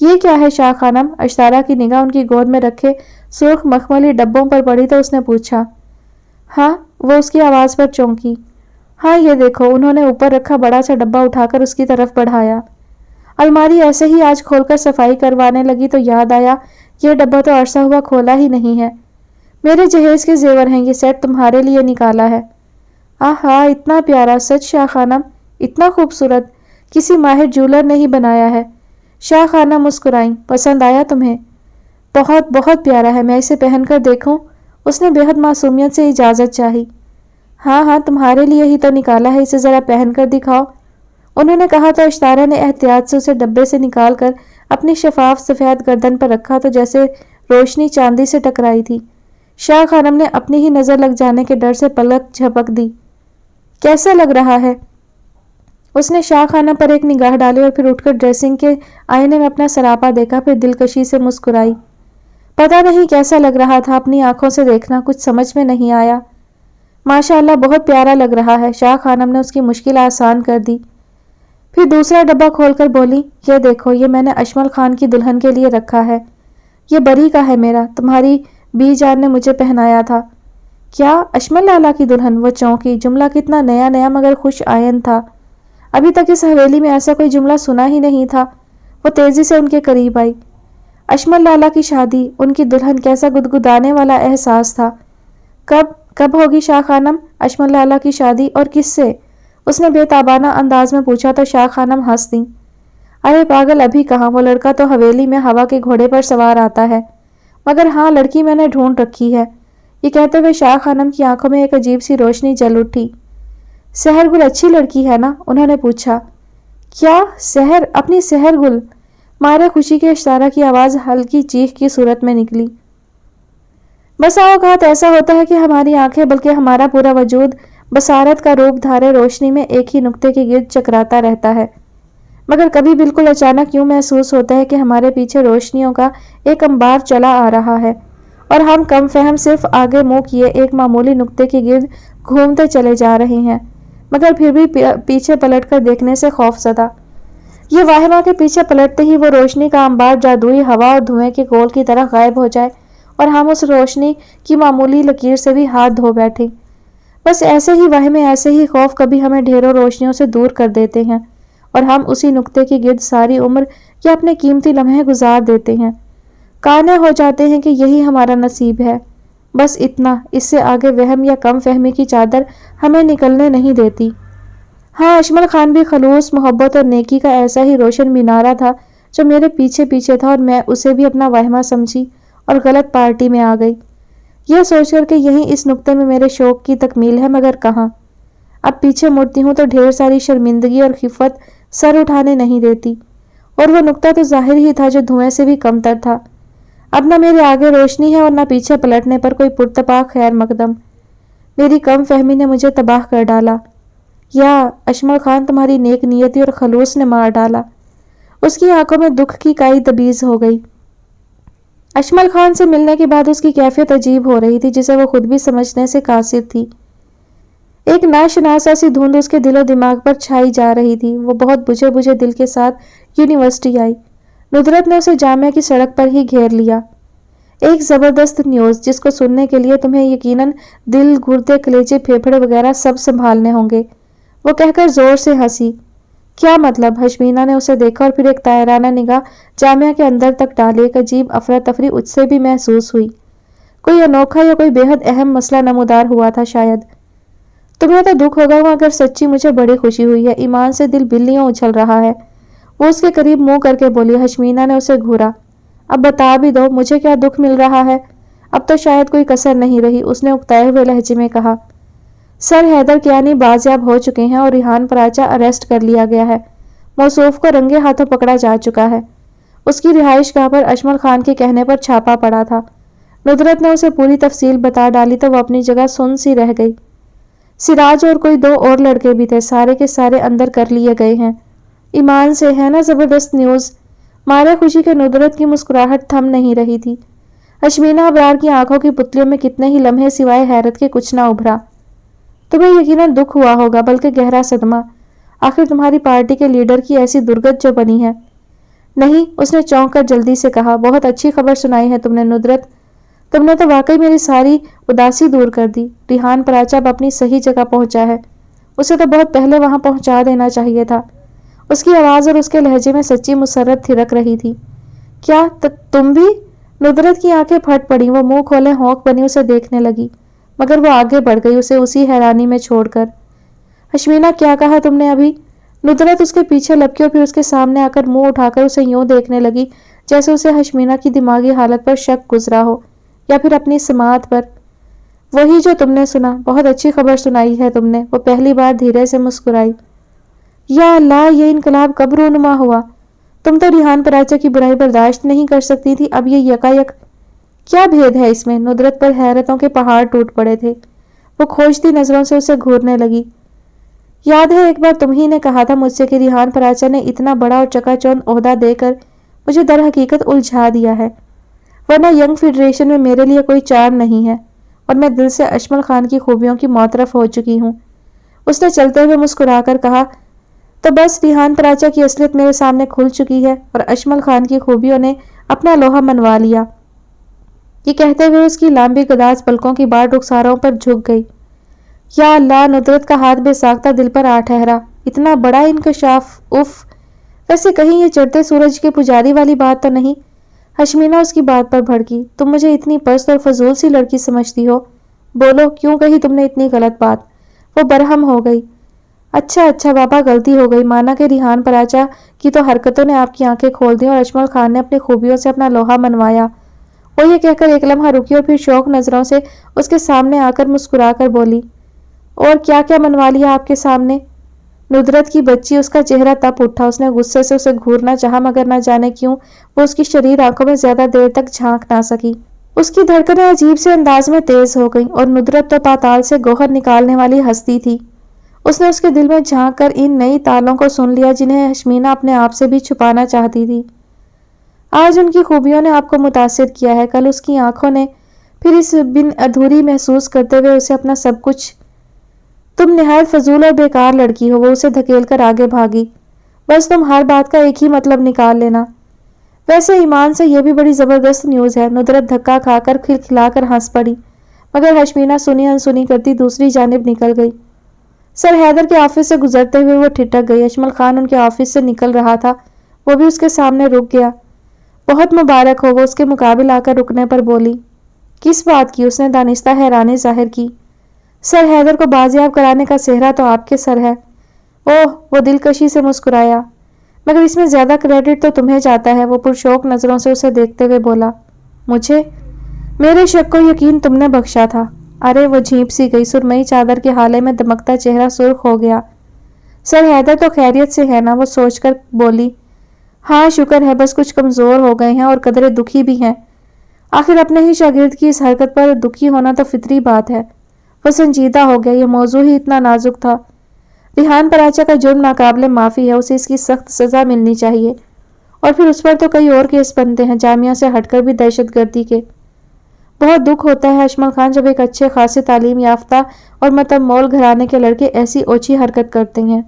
یہ کیا ہے شاہ خانم؟ اشتارا کی نگاہ ان کی گود میں رکھے سرخ مخملی ڈبوں پر پڑی تو اس نے پوچھا۔ ہاں، وہ اس کی آواز پر چونکی۔ ہاں یہ دیکھو، انہوں نے اوپر رکھا بڑا سا ڈبہ اٹھا کر اس کی طرف بڑھایا۔ الماری ایسے ہی آج کھول کر صفائی کروانے لگی تو یاد آیا یہ ڈبہ تو عرصہ ہوا کھولا ہی نہیں ہے۔ میرے جہیز کے زیور ہیں، یہ سیٹ تمہارے لیے نکالا ہے۔ آہا، اتنا پیارا! سچ شاہ خانم، اتنا خوبصورت! کسی ماہر جولر نے ہی بنایا ہے۔ شاہ خانم مسکرائیں۔ پسند آیا تمہیں؟ بہت بہت پیارا ہے، میں اسے پہن کر دیکھوں؟ اس نے بے حد معصومیت سے اجازت چاہی۔ ہاں ہاں، تمہارے لیے ہی تو نکالا ہے، اسے ذرا پہن کر دکھاؤ۔ انہوں نے کہا تو اشتارا نے احتیاط سے اسے ڈبے سے نکال کر اپنی شفاف سفید گردن پر رکھا تو جیسے روشنی چاندی سے ٹکرائی تھی۔ شاہ خانم نے اپنی ہی نظر لگ جانے کے ڈر سے پلک جھپک دی۔ کیسا لگ رہا ہے؟ اس نے شاہ خانم پر ایک نگاہ ڈالی اور پھر اٹھ کر ڈریسنگ کے آئینے میں اپنا سراپا دیکھا، پھر دلکشی سے مسکرائی۔ پتہ نہیں کیسا لگ رہا تھا، اپنی آنکھوں سے دیکھنا کچھ سمجھ میں نہیں آیا۔ ماشاءاللہ بہت پیارا لگ رہا ہے، شاہ خانم نے اس کی مشکل آسان کر دی۔ پھر دوسرا ڈبہ کھول کر بولی، یہ دیکھو، یہ میں نے اشمل خان کی دلہن کے لیے رکھا ہے۔ یہ بری کا ہے میرا، تمہاری بی جان نے مجھے پہنایا تھا۔ کیا؟ اشمل لالا کی دلہن؟ وہ چونکی۔ جملہ کتنا نیا نیا مگر خوش آئند تھا۔ ابھی تک اس حویلی میں ایسا کوئی جملہ سنا ہی نہیں تھا۔ وہ تیزی سے ان کے قریب آئی۔ اشمل لالا کی شادی، ان کی دلہن، کیسا گدگدانے والا احساس تھا۔ کب ہوگی شاہ خانم اشمل لالا کی شادی، اور کس سے؟ اس نے بے تابانہ انداز میں پوچھا تو شاہ خانم ہنس دیں۔ ارے پاگل، ابھی کہاں، وہ لڑکا تو حویلی میں ہوا کے گھوڑے پر سوار آتا ہے۔ مگر ہاں، لڑکی میں نے ڈھونڈ رکھی ہے۔ یہ کہتے ہوئے شاہ خانم کی آنکھوں میں ایک عجیب سی روشنی جل اٹھی۔ سحر گل اچھی لڑکی ہے نا؟ انہوں نے پوچھا۔ کیا؟ سحر؟ اپنی سحر گل؟ مارے خوشی کے اشتارا کی آواز ہلکی چیخ کی صورت میں نکلی۔ بسا اوقات ایسا ہوتا ہے کہ ہماری آنکھیں بلکہ ہمارا پورا وجود بصارت کا روپ دھارے روشنی میں ایک ہی نقطے کے گرد چکراتا رہتا ہے، مگر کبھی بالکل اچانک یوں محسوس ہوتا ہے کہ ہمارے پیچھے روشنیوں کا ایک انبار چلا آ رہا ہے اور ہم کم فہم صرف آگے منہ کیے ایک معمولی نقطے کے گرد گھومتے چلے جا رہے ہیں، مگر پھر بھی پیچھے پلٹ کر دیکھنے سے خوف زدہ۔ یہ واہمہ کے پیچھے پلٹتے ہی وہ روشنی کا انبار جادوئی ہوا اور دھوئیں کے گول کی طرح غائب ہو جائے اور ہم اس روشنی کی معمولی لکیر سے بھی ہاتھ دھو بیٹھیں۔ بس ایسے ہی وہمے، ایسے ہی خوف کبھی ہمیں ڈھیروں روشنیوں سے دور کر دیتے ہیں اور ہم اسی نقطے کی گرد ساری عمر یا اپنے قیمتی لمحے گزار دیتے ہیں۔ قانع ہو جاتے ہیں کہ یہی ہمارا نصیب ہے۔ بس اتنا، اس سے آگے وہم یا کم فہمی کی چادر ہمیں نکلنے نہیں دیتی۔ ہاں، اشمل خان بھی خلوص محبت اور نیکی کا ایسا ہی روشن مینارہ تھا جو میرے پیچھے پیچھے تھا، اور میں اسے بھی اپنا وہمہ سمجھی اور غلط پارٹی میں آ گئی، یہ سوچ کر کہ یہیں اس نقطے میں میرے شوق کی تکمیل ہے، مگر کہاں۔ اب پیچھے مڑتی ہوں تو ڈھیر ساری شرمندگی اور خفت سر اٹھانے نہیں دیتی، اور وہ نقطہ تو ظاہر ہی تھا جو دھوئیں سے بھی کم تر تھا۔ اب نہ میرے آگے روشنی ہے اور نہ پیچھے پلٹنے پر کوئی پرتپاک خیر مقدم۔ میری کم فہمی نے مجھے تباہ کر ڈالا، یا اشمل خان تمہاری نیک نیتی اور خلوص نے مار ڈالا۔ اس کی آنکھوں میں دکھ کی کائی تبیز ہو گئی۔ اشمل خان سے ملنے کے بعد اس کی کیفیت عجیب ہو رہی تھی، جسے وہ خود بھی سمجھنے سے قاصر تھی۔ ایک ناشناسا سی دھند اس کے دل و دماغ پر چھائی جا رہی تھی۔ وہ بہت بجھے بجھے دل کے ساتھ یونیورسٹی آئی۔ ندرت نے اسے جامعہ کی سڑک پر ہی گھیر لیا۔ ایک زبردست نیوز، جس کو سننے کے لیے تمہیں یقیناً دل، گردے، کلیجے، پھیپھڑے وغیرہ سب سنبھالنے ہوں گے، وہ کہہ کر زور سے ہنسی۔ کیا مطلب؟ ہشمینہ نے اسے دیکھا اور پھر ایک طائرانہ نگاہ جامعہ کے اندر تک ڈالی۔ ایک عجیب افراتفری اس سے بھی محسوس ہوئی۔ کوئی انوکھا یا کوئی بے حد اہم مسئلہ نمودار ہوا تھا شاید۔ تمہیں تو دکھ ہوگا مگر سچی مجھے بڑی خوشی ہوئی ہے، ایمان سے دل بلیوں اچھل رہا ہے۔ وہ اس کے قریب منہ کر کے بولی۔ ہشمینہ نے اسے گھورا۔ اب بتا بھی دو، مجھے کیا دکھ مل رہا ہے؟ اب تو شاید کوئی کسر نہیں رہی، اس نے اکتائے ہوئے لہجے میں کہا۔ سر حیدر کیانی بازیاب ہو چکے ہیں اور ریحان پراچا اریسٹ کر لیا گیا ہے۔ موصوف کو رنگے ہاتھوں پکڑا جا چکا ہے۔ اس کی رہائش گاہ پر اشمل خان کے کہنے پر چھاپا پڑا تھا۔ ندرت نے اسے پوری تفصیل بتا ڈالی تو وہ اپنی جگہ سن سی رہ گئی۔ سراج اور کوئی 2 اور لڑکے بھی تھے، سارے کے سارے اندر کر لیے گئے ہیں۔ ایمان سے ہے نا زبردست نیوز؟ مارے خوشی کے ندرت کی مسکراہٹ تھم نہیں رہی تھی۔ ہشمینہ ابرار کی آنکھوں کی پتلیوں میں کتنے ہی لمحے سوائے حیرت کے کچھ نہ ابھرا۔ تمہیں یقیناً دکھ ہوا ہوگا، بلکہ گہرا صدمہ۔ آخر تمہاری پارٹی کے لیڈر کی ایسی درگت جو بنی ہے۔ نہیں، اس نے چونک کر جلدی سے کہا، بہت اچھی خبر سنائی ہے تم نے ندرت، تم نے تو واقعی میری ساری اداسی دور کر دی۔ ریحان پراچا اب اپنی صحیح جگہ پہنچا ہے، اسے تو بہت پہلے وہاں پہنچا دینا چاہیے تھا۔ اس کی آواز اور اس کے لہجے میں سچی مسرت تھرک رہی تھی۔ کیا تم بھی؟ ندرت کی آنکھیں پھٹ پڑی، وہ منہ کھولے ہونک بنی اسے دیکھنے لگی، مگر وہ آگے بڑھ گئی اسے اسی حیرانی میں چھوڑ کر۔ ہشمینا کیا کہا تم نے ابھی؟ ندرت اس کے پیچھے لپکی اور پھر اس کے سامنے آ کر منہ اٹھا کر اسے یوں دیکھنے لگی جیسے اسے ہشمینا کی دماغی حالت پر شک گزرا ہو یا پھر اپنی سماعت پر۔ وہی جو تم نے سنا، بہت اچھی خبر سنائی ہے تم نے، وہ پہلی بار دھیرے سے مسکرائی۔ یا اللہ، یہ انقلاب کب رونما ہوا؟ تم تو ریحان پراچا کی برائی برداشت نہیں کر سکتی تھی، اب یہ یکایک کیا بھید ہے اس میں؟ ندرت پر حیرتوں کے پہاڑ ٹوٹ پڑے تھے، وہ کھوجتی نظروں سے اسے گھورنے لگی۔ یاد ہے ایک بار تم ہی نے کہا تھا مجھ سے کہ ریحان پراچا نے اتنا بڑا اور چکا چوند عہدہ دے کر مجھے در حقیقت الجھا دیا ہے، ورنہ ینگ فیڈریشن میں میرے لیے کوئی چارم نہیں ہے اور میں دل سے اشمل خان کی خوبیوں کی معترف ہو چکی ہوں۔ اس نے چلتے ہوئے مسکرا کر کہا، تو بس ریحان پراچا کی اصلیت میرے سامنے کھل چکی ہے اور اشمل خان کی خوبیوں نے اپنا لوہا منوا لیا۔ یہ کہتے ہوئے اس کی لمبی گداز پلکوں کی بار رخساروں پر جھک گئی۔ یا اللہ، ندرت کا ہاتھ بے ساختہ دل پر آ ٹھہرا۔ اتنا بڑا انکشاف، اف! ویسے کہیں یہ چڑھتے سورج کے پجاری والی بات تو نہیں؟ ہشمینا اس کی بات پر بھڑکی، تم مجھے اتنی پست اور فضول سی لڑکی سمجھتی ہو؟ بولو، کیوں کہی تم نے اتنی غلط بات؟ وہ برہم ہو گئی۔ اچھا بابا، غلطی ہو گئی، مانا کہ ریحان پراچا کی تو حرکتوں نے آپ کی آنکھیں کھول دیں اور اشمل خان نے اپنی خوبیوں سے اپنا لوہا منوایا۔ وہ یہ کہہ کر ایک لمحہ رکی اور پھر شوق نظروں سے اس کے سامنے آ کر مسکرا کر بولی، اور کیا کیا منوا لیا آپ کے سامنے؟ ندرت کی بچی، اس کا چہرہ تپ اٹھا، اس نے غصے سے اسے گھورنا چاہا مگر نہ جانے کیوں وہ اس کی شریر آنکھوں میں زیادہ دیر تک جھانک نہ سکی۔ اس کی دھڑکنیں عجیب سے انداز میں تیز ہو گئیں اور ندرت تو پاتال سے گوہر نکالنے والی ہستی تھی۔ اس نے اس کے دل میں جھانک کر ان نئی تالوں کو سن لیا جنہیں ہشمینا اپنے آپ سے بھی چھپانا چاہتی تھی۔ آج ان کی خوبیوں نے آپ کو متاثر کیا ہے، کل اس کی آنکھوں نے، پھر اس بن ادھوری محسوس کرتے ہوئے اسے اپنا سب کچھ۔ تم نہایت فضول اور بیکار لڑکی ہو، وہ اسے دھکیل کر آگے بھاگی۔ بس تم ہر بات کا ایک ہی مطلب نکال لینا۔ ویسے ایمان سے یہ بھی بڑی زبردست نیوز ہے۔ ندرت دھکا کھا کر کھلکھلا کر ہنس پڑی، مگر ہشمینا سنی انسنی کرتی دوسری جانب نکل گئی۔ سر حیدر کے آفس سے گزرتے ہوئے وہ ٹھٹک گئی۔ اشمل خان ان کے آفس سے نکل رہا تھا، وہ بھی اس کے سامنے رک گیا۔ بہت مبارک ہو، وہ اس کے مقابل آ کر رکنے پر بولی۔ کس بات کی؟ اس نے دانستہ حیرانی ظاہر کی۔ سر حیدر کو بازیاب کرانے کا سہرا تو آپ کے سر ہے۔ اوہ، وہ دلکشی سے مسکرایا، مگر اس میں زیادہ کریڈٹ تو تمہیں جاتا ہے، وہ پرشوق نظروں سے اسے دیکھتے ہوئے بولا۔ مجھے؟ میرے شک کو یقین تم نے بخشا تھا۔ ارے، وہ جھیپ سی گئی، سرمئی چادر کے حالے میں دمکتا چہرہ سرخ ہو گیا۔ سر حیدر تو خیریت سے ہے نا؟ وہ سوچ کر بولی۔ ہاں شکر ہے، بس کچھ کمزور ہو گئے ہیں اور قدرے دکھی بھی ہیں۔ آخر اپنے ہی شاگرد کی اس حرکت پر دکھی ہونا تو فطری بات ہے۔ وہ سنجیدہ ہو گیا، یہ موضوع ہی اتنا نازک تھا۔ ریحان پراچا کا جرم ناقابل معافی ہے، اسے اس کی سخت سزا ملنی چاہیے، اور پھر اس پر تو کئی اور کیس بنتے ہیں، جامعہ سے ہٹ کر بھی دہشت گردی کے۔ بہت دکھ ہوتا ہے اشمل خان جب ایک اچھے خاصے تعلیم یافتہ اور متمول گھرانے کے لڑکے ایسی اوچھی حرکت کرتے ہیں۔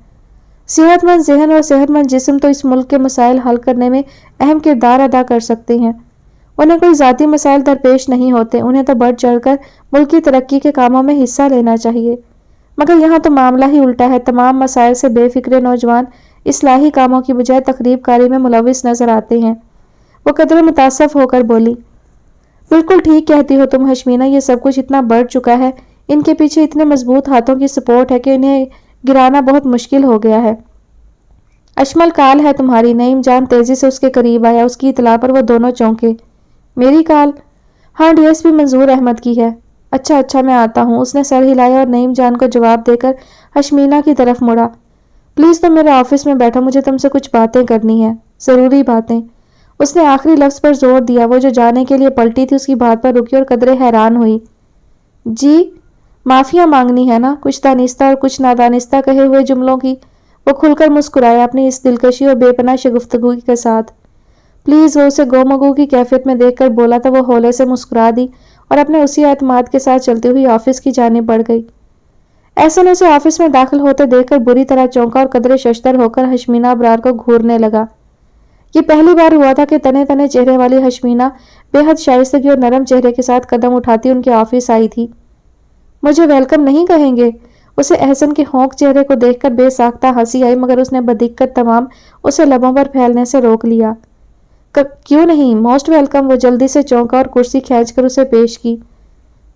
صحت مند ذہن اور صحت مند جسم تو اس ملک کے مسائل حل کرنے میں اہم کردار ادا کر سکتے ہیں۔ انہیں کوئی ذاتی مسائل درپیش نہیں ہوتے، انہیں تو بڑھ چڑھ کر ملک کی ترقی کے کاموں میں حصہ لینا چاہیے۔ مگر یہاں تو معاملہ ہی الٹا ہے، تمام مسائل سے بے فکر نوجوان اصلاحی کاموں کی بجائے تخریب کاری میں ملوث نظر آتے ہیں۔ وہ قدرے متاسف ہو کر بولی۔ بالکل ٹھیک کہتی ہو تم ہشمینا، یہ سب کچھ اتنا بڑھ چکا ہے، ان کے پیچھے اتنے مضبوط ہاتھوں کی سپورٹ ہے کہ انہیں گرانا بہت مشکل ہو گیا ہے۔ اشمل کال ہے تمہاری؟ نعیم جان تیزی سے اس کے قریب آیا، اس کی اطلاع پر وہ دونوں چونکے۔ میری کال؟ ہاں، ڈی ایس پی منظور احمد کی ہے۔ اچھا میں آتا ہوں۔ اس نے سر ہلایا اور نعیم جان کو جواب دے کر ہشمینا کی طرف مڑا۔ پلیز تم میرے آفس میں بیٹھو، مجھے تم سے کچھ باتیں کرنی ہیں، ضروری باتیں۔ اس نے آخری لفظ پر زور دیا، وہ جو جانے کے لیے پلٹی تھی اس کی بات پر رکی اور قدرے حیران ہوئی۔ جی؟ معافیاں مانگنی ہے نا؟ کچھ دانستہ اور کچھ نادانستہ کہے ہوئے جملوں کی؟ وہ کھل کر مسکرایا اپنی اس دلکشی اور بے پناہ شگفتگو کے ساتھ۔ پلیز، وہ اسے گومگو کی کیفیت میں دیکھ کر بولا تھا۔ وہ ہولے سے مسکرا دی اور اپنے اسی اعتماد کے ساتھ چلتی ہوئی آفس کی جانب بڑھ گئی۔ احسن اسے آفس میں داخل ہوتے دیکھ کر بری طرح چونکا اور قدرے ششدر ہو کر ہشمینا ابرار کو گھورنے لگا۔ یہ پہلی بار ہوا تھا کہ تنے تنے چہرے والی ہشمینا بے حد شائستگی اور نرم چہرے کے ساتھ قدم اٹھاتی ان کے آفس آئی تھی۔ مجھے ویلکم نہیں کہیں گے؟ اسے احسن کے ہونک چہرے کو دیکھ کر بے ساختہ ہنسی آئی، مگر اس نے بدقت تمام اسے لبوں پر پھیلنے سے روک لیا۔ کیوں نہیں، موسٹ ویلکم۔ وہ جلدی سے چونکا اور کرسی کھینچ کر اسے پیش کی۔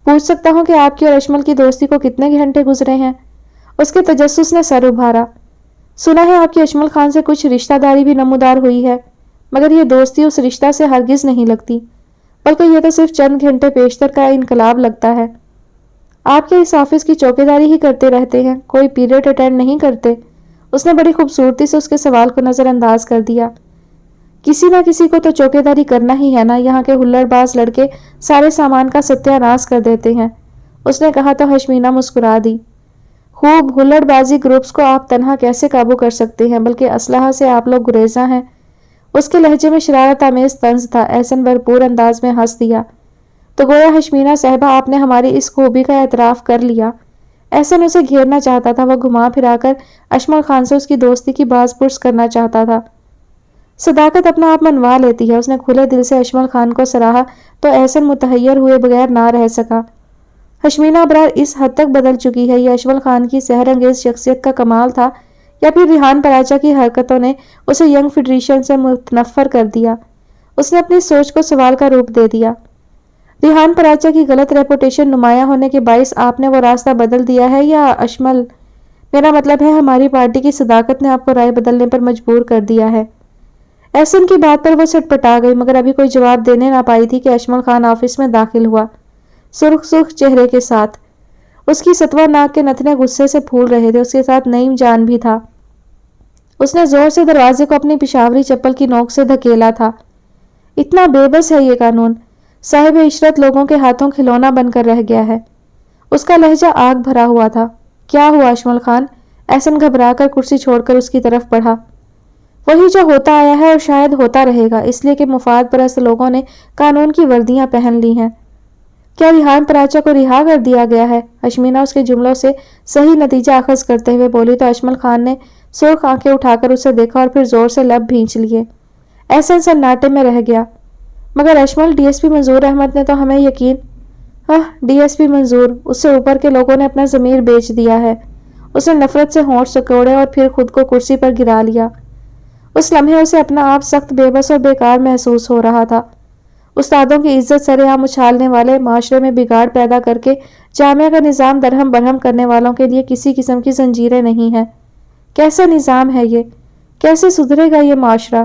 پوچھ سکتا ہوں کہ آپ کی اور اشمل کی دوستی کو کتنے گھنٹے گزرے ہیں؟ اس کے تجسس نے سر ابھارا۔ سنا ہے آپ کی اشمل خان سے کچھ رشتہ داری بھی نمودار ہوئی ہے، مگر یہ دوستی اس رشتہ سے ہرگز نہیں لگتی، بلکہ یہ تو صرف چند گھنٹے پیشتر کا انقلاب لگتا ہے۔ آپ کے اس آفس کی چوکیداری ہی کرتے رہتے ہیں، کوئی پیریڈ اٹینڈ نہیں کرتے؟ اس نے بڑی خوبصورتی سے اس کے سوال کو نظر انداز کر دیا۔ کسی نہ کسی کو تو چوکیداری کرنا ہی ہے نا، یہاں کے ہلڑ باز لڑکے سارے سامان کا ستیہ ناش کر دیتے ہیں، اس نے کہا تو ہشمینا مسکرا دی۔ خوب، ہلڑ بازی گروپس کو آپ تنہا کیسے قابو کر سکتے ہیں، بلکہ اسلحہ سے آپ لوگ گریزاں ہیں۔ اس کے لہجے میں شرارت آمیز طنز تھا۔ احسن بھرپور انداز میں ہنس دیا۔ تو گویا ہشمینا صاحبہ آپ نے ہماری اس خوبی کا اعتراف کر لیا۔ احسن اسے گھیرنا چاہتا تھا، وہ گھما پھرا کر اشمل خان سے اس کی دوستی کی باز پرس کرنا چاہتا تھا۔ صداقت اپنا آپ منوا لیتی ہے، اس نے کھلے دل سے اشمل خان کو سراہا تو احسن متحیر ہوئے بغیر نہ رہ سکا۔ ہشمینا ابرار اس حد تک بدل چکی ہے، یہ اشمل خان کی سحر انگیز شخصیت کا کمال تھا یا پھر ریحان پراچا کی حرکتوں نے اسے ینگ فیڈریشن سے متنفر کر دیا؟ اس نے اپنی سوچ کو سوال کا روپ دے دیا۔ ریحان پراچا کی غلط ریپوٹیشن نمایاں ہونے کے باعث آپ نے وہ راستہ بدل دیا ہے یا اشمل؟ میرا مطلب ہے ہماری پارٹی کی صداقت نے آپ کو رائے بدلنے پر مجبور کر دیا ہے۔ احسن کی بات پر وہ سٹپٹا گئی، مگر ابھی کوئی جواب دینے نہ پائی تھی کہ اشمل خان آفس میں داخل ہوا، سرخ سرخ چہرے کے ساتھ۔ اس کی ستوا ناک کے نتنے غصے سے پھول رہے تھے، اس کے ساتھ نعیم جان بھی تھا۔ اس نے زور سے دروازے کو اپنی پشاوری چپل کی نوک سے دھکیلا تھا۔ اتنا بے بس ہے یہ قانون، صاحب عشرت لوگوں کے ہاتھوں کھلونا بن کر رہ گیا ہے۔ اس کا لہجہ آگ بھرا ہوا تھا۔ کیا ہوا اشمل خان؟ احسن گھبرا کر کرسی چھوڑ کر اس کی طرف بڑھا۔ وہی جو ہوتا آیا ہے اور شاید ہوتا رہے گا، اس لیے کہ مفاد پرست لوگوں نے قانون کی وردیاں پہن لی ہیں۔ کیا ریحان پراچا کو رہا کر دیا گیا ہے؟ ہشمینا اس کے جملوں سے صحیح نتیجہ اخذ کرتے ہوئے بولی تو اشمل خان نے سرخ آنکھیں اٹھا کر اسے دیکھا اور پھر زور سے لب بھینچ لیے۔ احسن سناٹے میں رہ گیا۔ مگر اشمل، ڈی ایس پی منظور احمد نے تو ہمیں یقین… ڈی ایس پی منظور، اس سے اوپر کے لوگوں نے اپنا ضمیر بیچ دیا ہے۔ اس نے نفرت سے ہونٹ سکوڑے اور پھر خود کو کرسی پر گرا لیا۔ اس لمحے اسے اپنا آپ سخت بے بس اور بیکار محسوس ہو رہا تھا۔ استادوں کی عزت سر عام اچھالنے والے، معاشرے میں بگاڑ پیدا کر کے جامعہ کا نظام درہم برہم کرنے والوں کے لیے کسی قسم کی زنجیریں نہیں ہیں۔ کیسا نظام ہے یہ؟ کیسے سدھرے گا یہ معاشرہ؟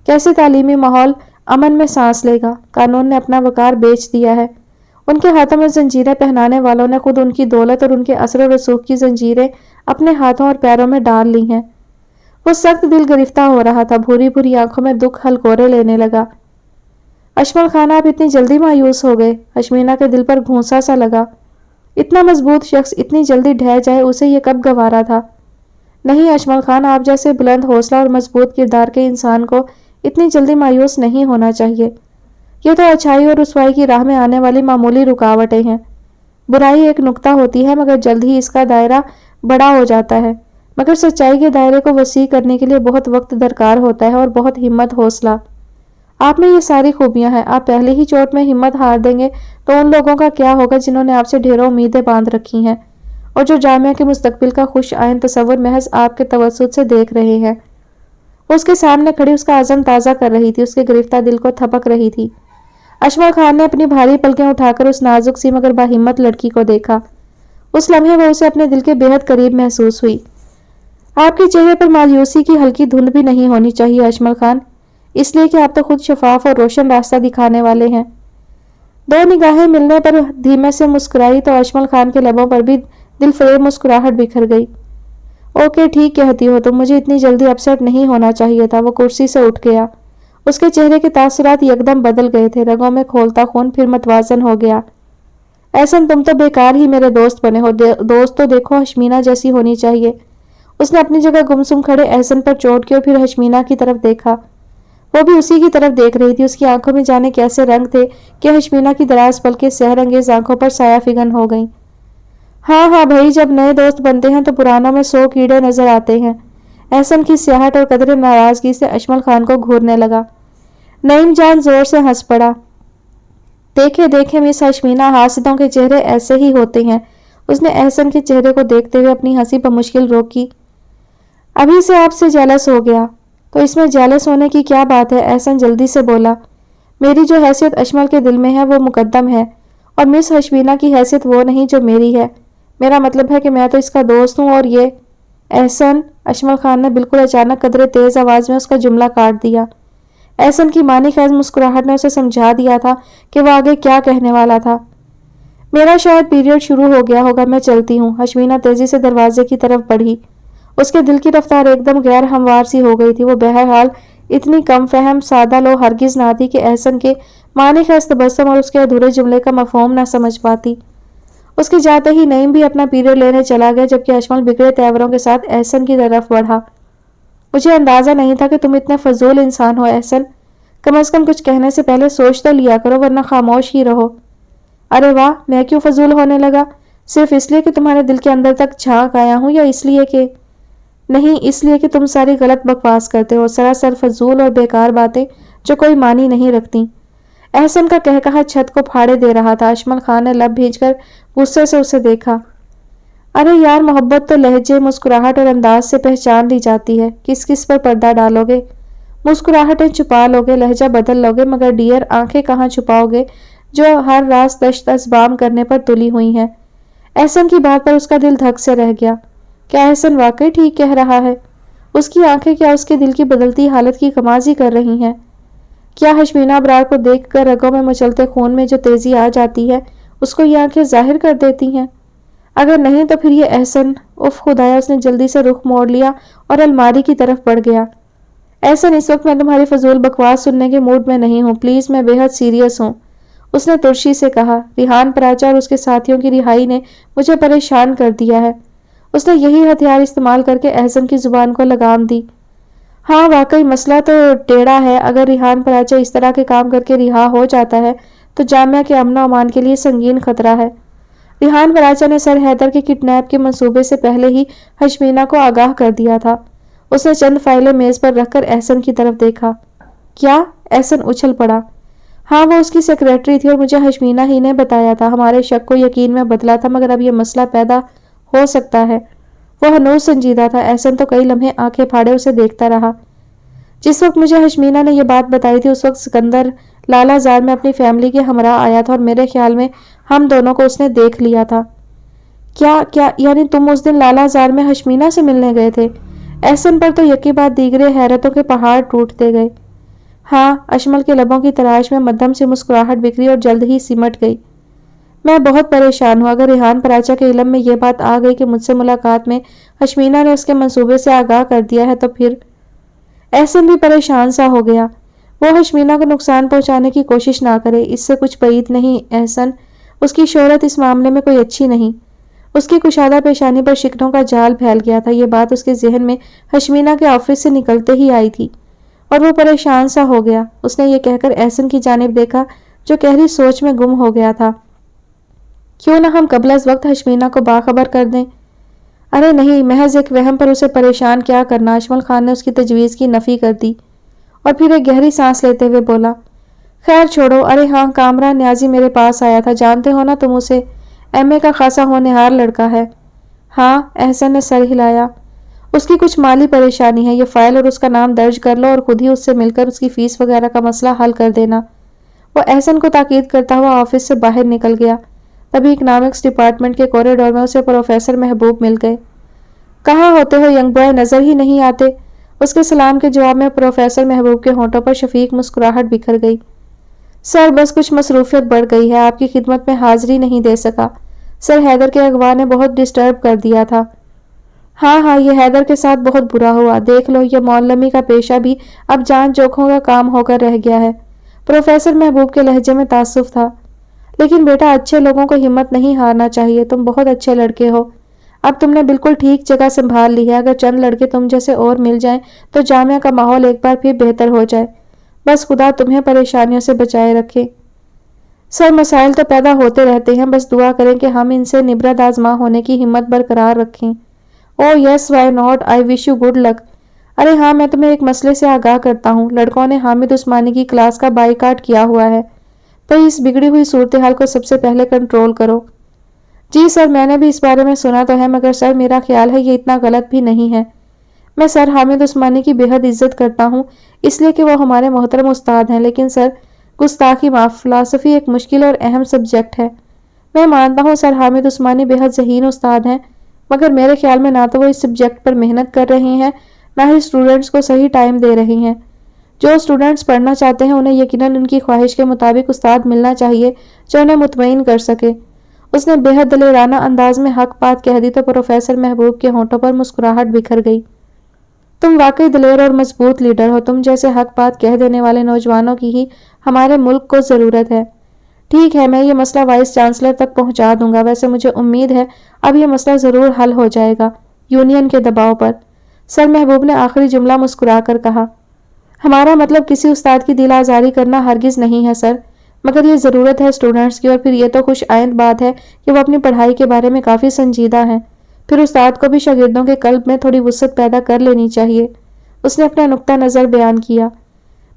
کیسے تعلیمی ماحول امن میں سانس لے گا؟ قانون نے اپنا وقار بیچ دیا ہے۔ ان کے ہاتھوں میں زنجیریں پہنانے والوں نے خود ان کی دولت اور ان کے اثر و رسوخ کی زنجیریں اپنے ہاتھوں اور پیروں میں ڈال لی ہیں۔ وہ سخت دل گرفتہ ہو رہا تھا، بھوری بھوری آنکھوں میں دکھ ہلکورے لینے لگا۔ اشمل خان، آپ اتنی جلدی مایوس ہو گئے؟ ہشمینا کے دل پر گھونسا سا لگا۔ اتنا مضبوط شخص اتنی جلدی ڈھہ جائے، اسے یہ کب گوارا تھا؟ نہیں اشمل خان، آپ جیسے بلند حوصلہ اور مضبوط کردار کے انسان کو اتنی جلدی مایوس نہیں ہونا چاہیے۔ یہ تو اچھائی اور رسوائی کی راہ میں آنے والی معمولی رکاوٹیں ہیں۔ برائی ایک نقطہ ہوتی ہے، مگر جلد ہی اس کا دائرہ بڑا ہو جاتا ہے، مگر سچائی کے دائرے کو وسیع کرنے کے لیے بہت وقت درکار ہوتا ہے اور بہت ہمت حوصلہ۔ آپ میں یہ ساری خوبیاں ہیں۔ آپ پہلے ہی چوٹ میں ہمت ہار دیں گے تو ان لوگوں کا کیا ہوگا جنہوں نے آپ سے ڈھیروں امیدیں باندھ رکھی ہیں اور جو جامعہ کے مستقبل کا خوش آئند تصور محض آپ کے توسط سے دیکھ رہے ہیں۔ اس کے سامنے کھڑی اس کا عزم تازہ کر رہی تھی، اس کے گرفتہ دل کو تھپک رہی تھی۔ اشمل خان نے اپنی بھاری پلکیں اٹھا کر اس نازک سی مگر باہمت لڑکی کو دیکھا۔ اس لمحے وہ اسے اپنے دل کے بے حد قریب محسوس ہوئی۔ آپ کے چہرے پر مایوسی کی ہلکی دھند بھی نہیں ہونی چاہیے اشمل خان، اس لیے کہ آپ تو خود شفاف اور روشن راستہ دکھانے والے ہیں۔ دو نگاہیں ملنے پر دھیمے سے مسکرائی تو اشمل خان کے لبوں پر بھی دل فریب مسکراہٹ بکھر گئی۔ اوکے، ٹھیک کہتی ہو تم، مجھے اتنی جلدی اپسیٹ نہیں ہونا چاہیے تھا۔ وہ کرسی سے اٹھ گیا۔ اس کے چہرے کے تاثرات یکدم بدل گئے تھے، رگوں میں کھولتا خون پھر متوازن ہو گیا۔ احسن، تم تو بیکار ہی میرے دوست بنے ہو، دوست تو دیکھو ہشمینا جیسی ہونی چاہیے۔ اس نے اپنی جگہ گمسم کھڑے احسن پر چوٹ کی اور پھر ہشمینا کی طرف دیکھا۔ وہ بھی اسی کی طرف دیکھ رہی تھی۔ اس کی آنکھوں میں جانے کیسے رنگ تھے کہ ہشمینا کی دراز پلکیں سحر انگیز آنکھوں پر سایہ فگن ہو گئیں۔ ہاں بھائی، جب نئے دوست بنتے ہیں تو پرانوں میں 100 کیڑے نظر آتے ہیں۔ احسن کی سیاہٹ اور قدرے ناراضگی سے اشمل خان کو گھورنے لگا۔ نعیم جان زور سے ہنس پڑا۔ دیکھے دیکھے مس ہشمینہ، حاسدوں کے چہرے ایسے ہی ہوتے ہیں۔ اس نے احسن کے چہرے کو دیکھتے ہوئے اپنی ہنسی بمشکل روکی۔ ابھی سے آپ سے جیلس ہو گیا؟ تو اس میں جیلس ہونے کی کیا بات ہے؟ احسن جلدی سے بولا۔ میری جو حیثیت اشمل کے دل میں ہے وہ مقدم ہے، اور مس ہشمینہ کی حیثیت وہ نہیں جو میری ہے۔ میرا مطلب ہے کہ میں تو اس کا دوست ہوں، اور یہ احسن، اشمل خان نے بالکل اچانک قدرے تیز آواز میں اس کا جملہ کاٹ دیا۔ احسن کی معنی خیز مسکراہٹ نے اسے سمجھا دیا تھا کہ وہ آگے کیا کہنے والا تھا۔ میرا شاید پیریڈ شروع ہو گیا ہوگا، میں چلتی ہوں۔ ہشمینہ تیزی سے دروازے کی طرف بڑھی۔ اس کے دل کی رفتار ایک دم غیر ہموار سی ہو گئی تھی۔ وہ بہرحال اتنی کم فہم سادہ لو ہرگز نہ تھی کہ احسن کے معنی خیز تبسم اور اس کے ادھورے جملے کا مفہوم نہ سمجھ پاتی۔ اس کے جاتے ہی نعیم بھی اپنا پیریڈ لینے چلا گیا، جبکہ اشمل بگڑے تیوروں کے ساتھ احسن کی طرف بڑھا۔ مجھے اندازہ نہیں تھا کہ تم اتنے فضول انسان ہو احسن، کم از کم کچھ کہنے سے پہلے سوچ تو لیا کرو، ورنہ خاموش ہی رہو۔ ارے واہ، میں کیوں فضول ہونے لگا؟ صرف اس لیے کہ تمہارے دل کے اندر تک جھانک آیا ہوں، یا اس لیے کہ… نہیں، اس لیے کہ تم ساری غلط بکواس کرتے ہو، سراسر فضول اور بیکار باتیں جو کوئی معنی نہیں رکھتی۔ احسن کا کہا چھت کو پھاڑے دے رہا تھا۔ اشمل خان نے لب بھیج کر غصے سے اسے دیکھا۔ ارے یار، محبت تو لہجے، مسکراہٹ اور انداز سے پہچان لی جاتی ہے۔ کس کس پر پردہ ڈالو گے؟ مسکراہٹیں چھپا لوگے، لہجہ بدل لوگے، مگر ڈیئر آنکھیں کہاں چھپاؤ گے جو ہر راز دشت اسبام کرنے پر تلی ہوئی ہیں؟ احسن کی بات پر اس کا دل دھک سے رہ گیا۔ کیا احسن واقعی ٹھیک کہہ رہا ہے؟ اس کی آنکھیں کیا اس کے دل کی بدلتی حالت کی غمازی کر رہی ہیں؟ کیا ہشمینہ ابرار کو دیکھ کر رگوں میں مچلتے خون میں جو تیزی آ جاتی ہے اس کو یہ آنکھیں ظاہر کر دیتی ہیں؟ اگر نہیں تو پھر یہ احسن… اف خدایا، اس نے جلدی سے رخ موڑ لیا اور الماری کی طرف بڑھ گیا۔ احسن، اس وقت میں تمہاری فضول بکواس سننے کے موڈ میں نہیں ہوں، پلیز، میں بے حد سیریس ہوں، اس نے ترشی سے کہا۔ ریحان پراچا اور اس کے ساتھیوں کی رہائی نے مجھے پریشان کر دیا ہے۔ اس نے یہی ہتھیار استعمال کر کے احسن کی زبان کو لگام دی۔ ہاں واقعی مسئلہ تو ٹیڑھا ہے۔ اگر ریحان پراچا اس طرح کے کام کر کے رہا ہو جاتا ہے تو جامعہ کے امن و امان کے لیے سنگین خطرہ ہے۔ ریحان پراچا نے سر حیدر کے کڈنیپ کے منصوبے سے پہلے ہی ہشمینہ کو آگاہ کر دیا تھا۔ اس نے چند فائلیں میز پر رکھ کر احسن کی طرف دیکھا۔ کیا؟ احسن اچھل پڑا۔ ہاں، وہ اس کی سیکریٹری تھی اور مجھے ہشمینہ ہی نے بتایا تھا۔ ہمارے شک کو یقین میں بدلا تھا، مگر اب یہ مسئلہ پیدا ہو سکتا ہے۔ وہ ہنوز سنجیدہ تھا۔ احسن تو کئی لمحے آنکھیں پھاڑے اسے دیکھتا رہا۔ جس وقت مجھے ہشمینہ نے یہ بات بتائی تھی اس وقت سکندر لالا زار میں اپنی فیملی کے ہمراہ آیا تھا، اور میرے خیال میں ہم دونوں کو اس نے دیکھ لیا تھا۔ کیا یعنی تم اس دن لالا زار میں ہشمینہ سے ملنے گئے تھے؟ احسن پر تو یکی بعد دیگرے حیرتوں کے پہاڑ ٹوٹتے گئے۔ ہاں، اشمل کے لبوں کی تراش میں مدھم سی مسکراہٹ بکھری اور جلد ہی سمٹ گئی۔ میں بہت پریشان ہوں۔ اگر ریحان پراچا کے علم میں یہ بات آ گئی کہ مجھ سے ملاقات میں ہشمینہ نے اس کے منصوبے سے آگاہ کر دیا ہے تو پھر… احسن بھی پریشان سا ہو گیا۔ وہ ہشمینہ کو نقصان پہنچانے کی کوشش نہ کرے، اس سے کچھ بعید نہیں احسن، اس کی شہرت اس معاملے میں کوئی اچھی نہیں۔ اس کی کشادہ پیشانی پر شکنوں کا جال پھیل گیا تھا۔ یہ بات اس کے ذہن میں ہشمینہ کے آفس سے نکلتے ہی آئی تھی، اور وہ پریشان سا ہو گیا۔ اس نے یہ کہہ کر احسن کی جانب دیکھا جو گہری سوچ میں گم ہو گیا تھا۔ کیوں نہ ہم قبل از وقت ہشمینہ کو باخبر کر دیں؟ ارے نہیں، محض ایک وہم پر اسے پریشان کیا کرنا۔ اشمل خان نے اس کی تجویز کی نفی کر دی اور پھر ایک گہری سانس لیتے ہوئے بولا، خیر چھوڑو۔ ارے ہاں، کامران نیازی میرے پاس آیا تھا، جانتے ہو نا تم اسے؟ ایم اے کا خاصا ہونہار لڑکا ہے۔ ہاں، احسن نے سر ہلایا۔ اس کی کچھ مالی پریشانی ہے، یہ فائل اور اس کا نام درج کر لو اور خود ہی اس سے مل کر اس کی فیس وغیرہ کا مسئلہ حل کر دینا۔ وہ احسن کو تاکید کرتا ہوا آفس سے باہر نکل گیا۔ تبھی اکنامکس ڈپارٹمنٹ کے کوریڈور میں اسے پروفیسر محبوب مل گئے۔ کہاں ہوتے ہو ینگ بوائے، نظر ہی نہیں آتے؟ اس کے سلام کے جواب میں پروفیسر محبوب کے ہونٹوں پر شفیق مسکراہٹ بکھر گئی۔ سر، بس کچھ مصروفیت بڑھ گئی ہے، آپ کی خدمت میں حاضری نہیں دے سکا۔ سر حیدر کے اغوا نے بہت ڈسٹرب کر دیا تھا۔ ہاں، یہ حیدر کے ساتھ بہت برا ہوا۔ دیکھ لو، یہ معلمی کا پیشہ بھی اب جان جوکھوں کا کام ہو کر رہ گیا ہے۔ پروفیسر محبوب کے لہجے میں تعصب تھا۔ لیکن بیٹا، اچھے لوگوں کو ہمت نہیں ہارنا چاہیے، تم بہت اچھے لڑکے ہو۔ اب تم نے بالکل ٹھیک جگہ سنبھال لی ہے۔ اگر چند لڑکے تم جیسے اور مل جائیں تو جامعہ کا ماحول ایک بار پھر بہتر ہو جائے۔ بس خدا تمہیں پریشانیوں سے بچائے رکھے۔ سر، مسائل تو پیدا ہوتے رہتے ہیں، بس دعا کریں کہ ہم ان سے نبرد آزما ہونے کی ہمت برقرار رکھیں۔ Oh yes, why not, I wish you good luck. ارے ہاں، میں تمہیں ایک مسئلے سے آگاہ کرتا ہوں، لڑکوں نے حامد عثمانی کی کلاس کا بائیکاٹ کیا ہوا ہے، تو اس بگڑی ہوئی صورتحال کو سب سے پہلے کنٹرول کرو۔ جی سر، میں نے بھی اس بارے میں سنا تو ہے، مگر سر میرا خیال ہے یہ اتنا غلط بھی نہیں ہے۔ میں سر حامد عثمانی کی بے حد عزت کرتا ہوں، اس لیے کہ وہ ہمارے محترم استاد ہیں، لیکن سر گستاخی معاف، فلسفی ایک مشکل اور اہم سبجیکٹ ہے۔ میں مانتا ہوں سر حامد عثمانی بے حد ذہین استاد ہیں، مگر میرے خیال میں نہ تو وہ اس سبجیکٹ پر محنت کر رہے ہیں، نہ ہی اسٹوڈنٹس کو صحیح ٹائم دے رہے ہیں۔ جو اسٹوڈنٹس پڑھنا چاہتے ہیں انہیں یقیناً ان کی خواہش کے مطابق استاد ملنا چاہیے جو انہیں مطمئن کر سکے۔ اس نے بے حد دلیرانہ انداز میں حق بات کہہ دی تو پروفیسر محبوب کے ہونٹوں پر مسکراہٹ بکھر گئی۔ تم واقعی دلیر اور مضبوط لیڈر ہو، تم جیسے حق بات کہہ دینے والے نوجوانوں کی ہی ہمارے ملک کو ضرورت ہے۔ ٹھیک ہے، میں یہ مسئلہ وائس چانسلر تک پہنچا دوں گا، ویسے مجھے امید ہے اب یہ مسئلہ ضرور حل ہو جائے گا، یونین کے دباؤ پر۔ سر محبوب نے آخری جملہ مسکرا کر کہا۔ ہمارا مطلب کسی استاد کی دل آزاری کرنا ہرگز نہیں ہے سر، مگر یہ ضرورت ہے اسٹوڈنٹس کی، اور پھر یہ تو خوش آئند بات ہے کہ وہ اپنی پڑھائی کے بارے میں کافی سنجیدہ ہیں۔ پھر استاد کو بھی شاگردوں کے قلب میں تھوڑی وسعت پیدا کر لینی چاہیے۔ اس نے اپنا نقطہ نظر بیان کیا۔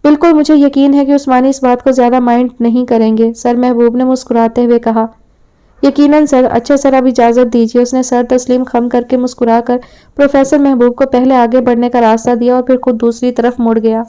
بالکل، مجھے یقین ہے کہ عثمانی اس بات کو زیادہ مائنڈ نہیں کریں گے، سر محبوب نے مسکراتے ہوئے کہا۔ یقیناً سر، اچھا سر اب اجازت دیجیے۔ اس نے سر تسلیم خم کر کے مسکرا کر پروفیسر محبوب کو پہلے آگے بڑھنے کا راستہ دیا اور پھر خود دوسری طرف مڑ گیا۔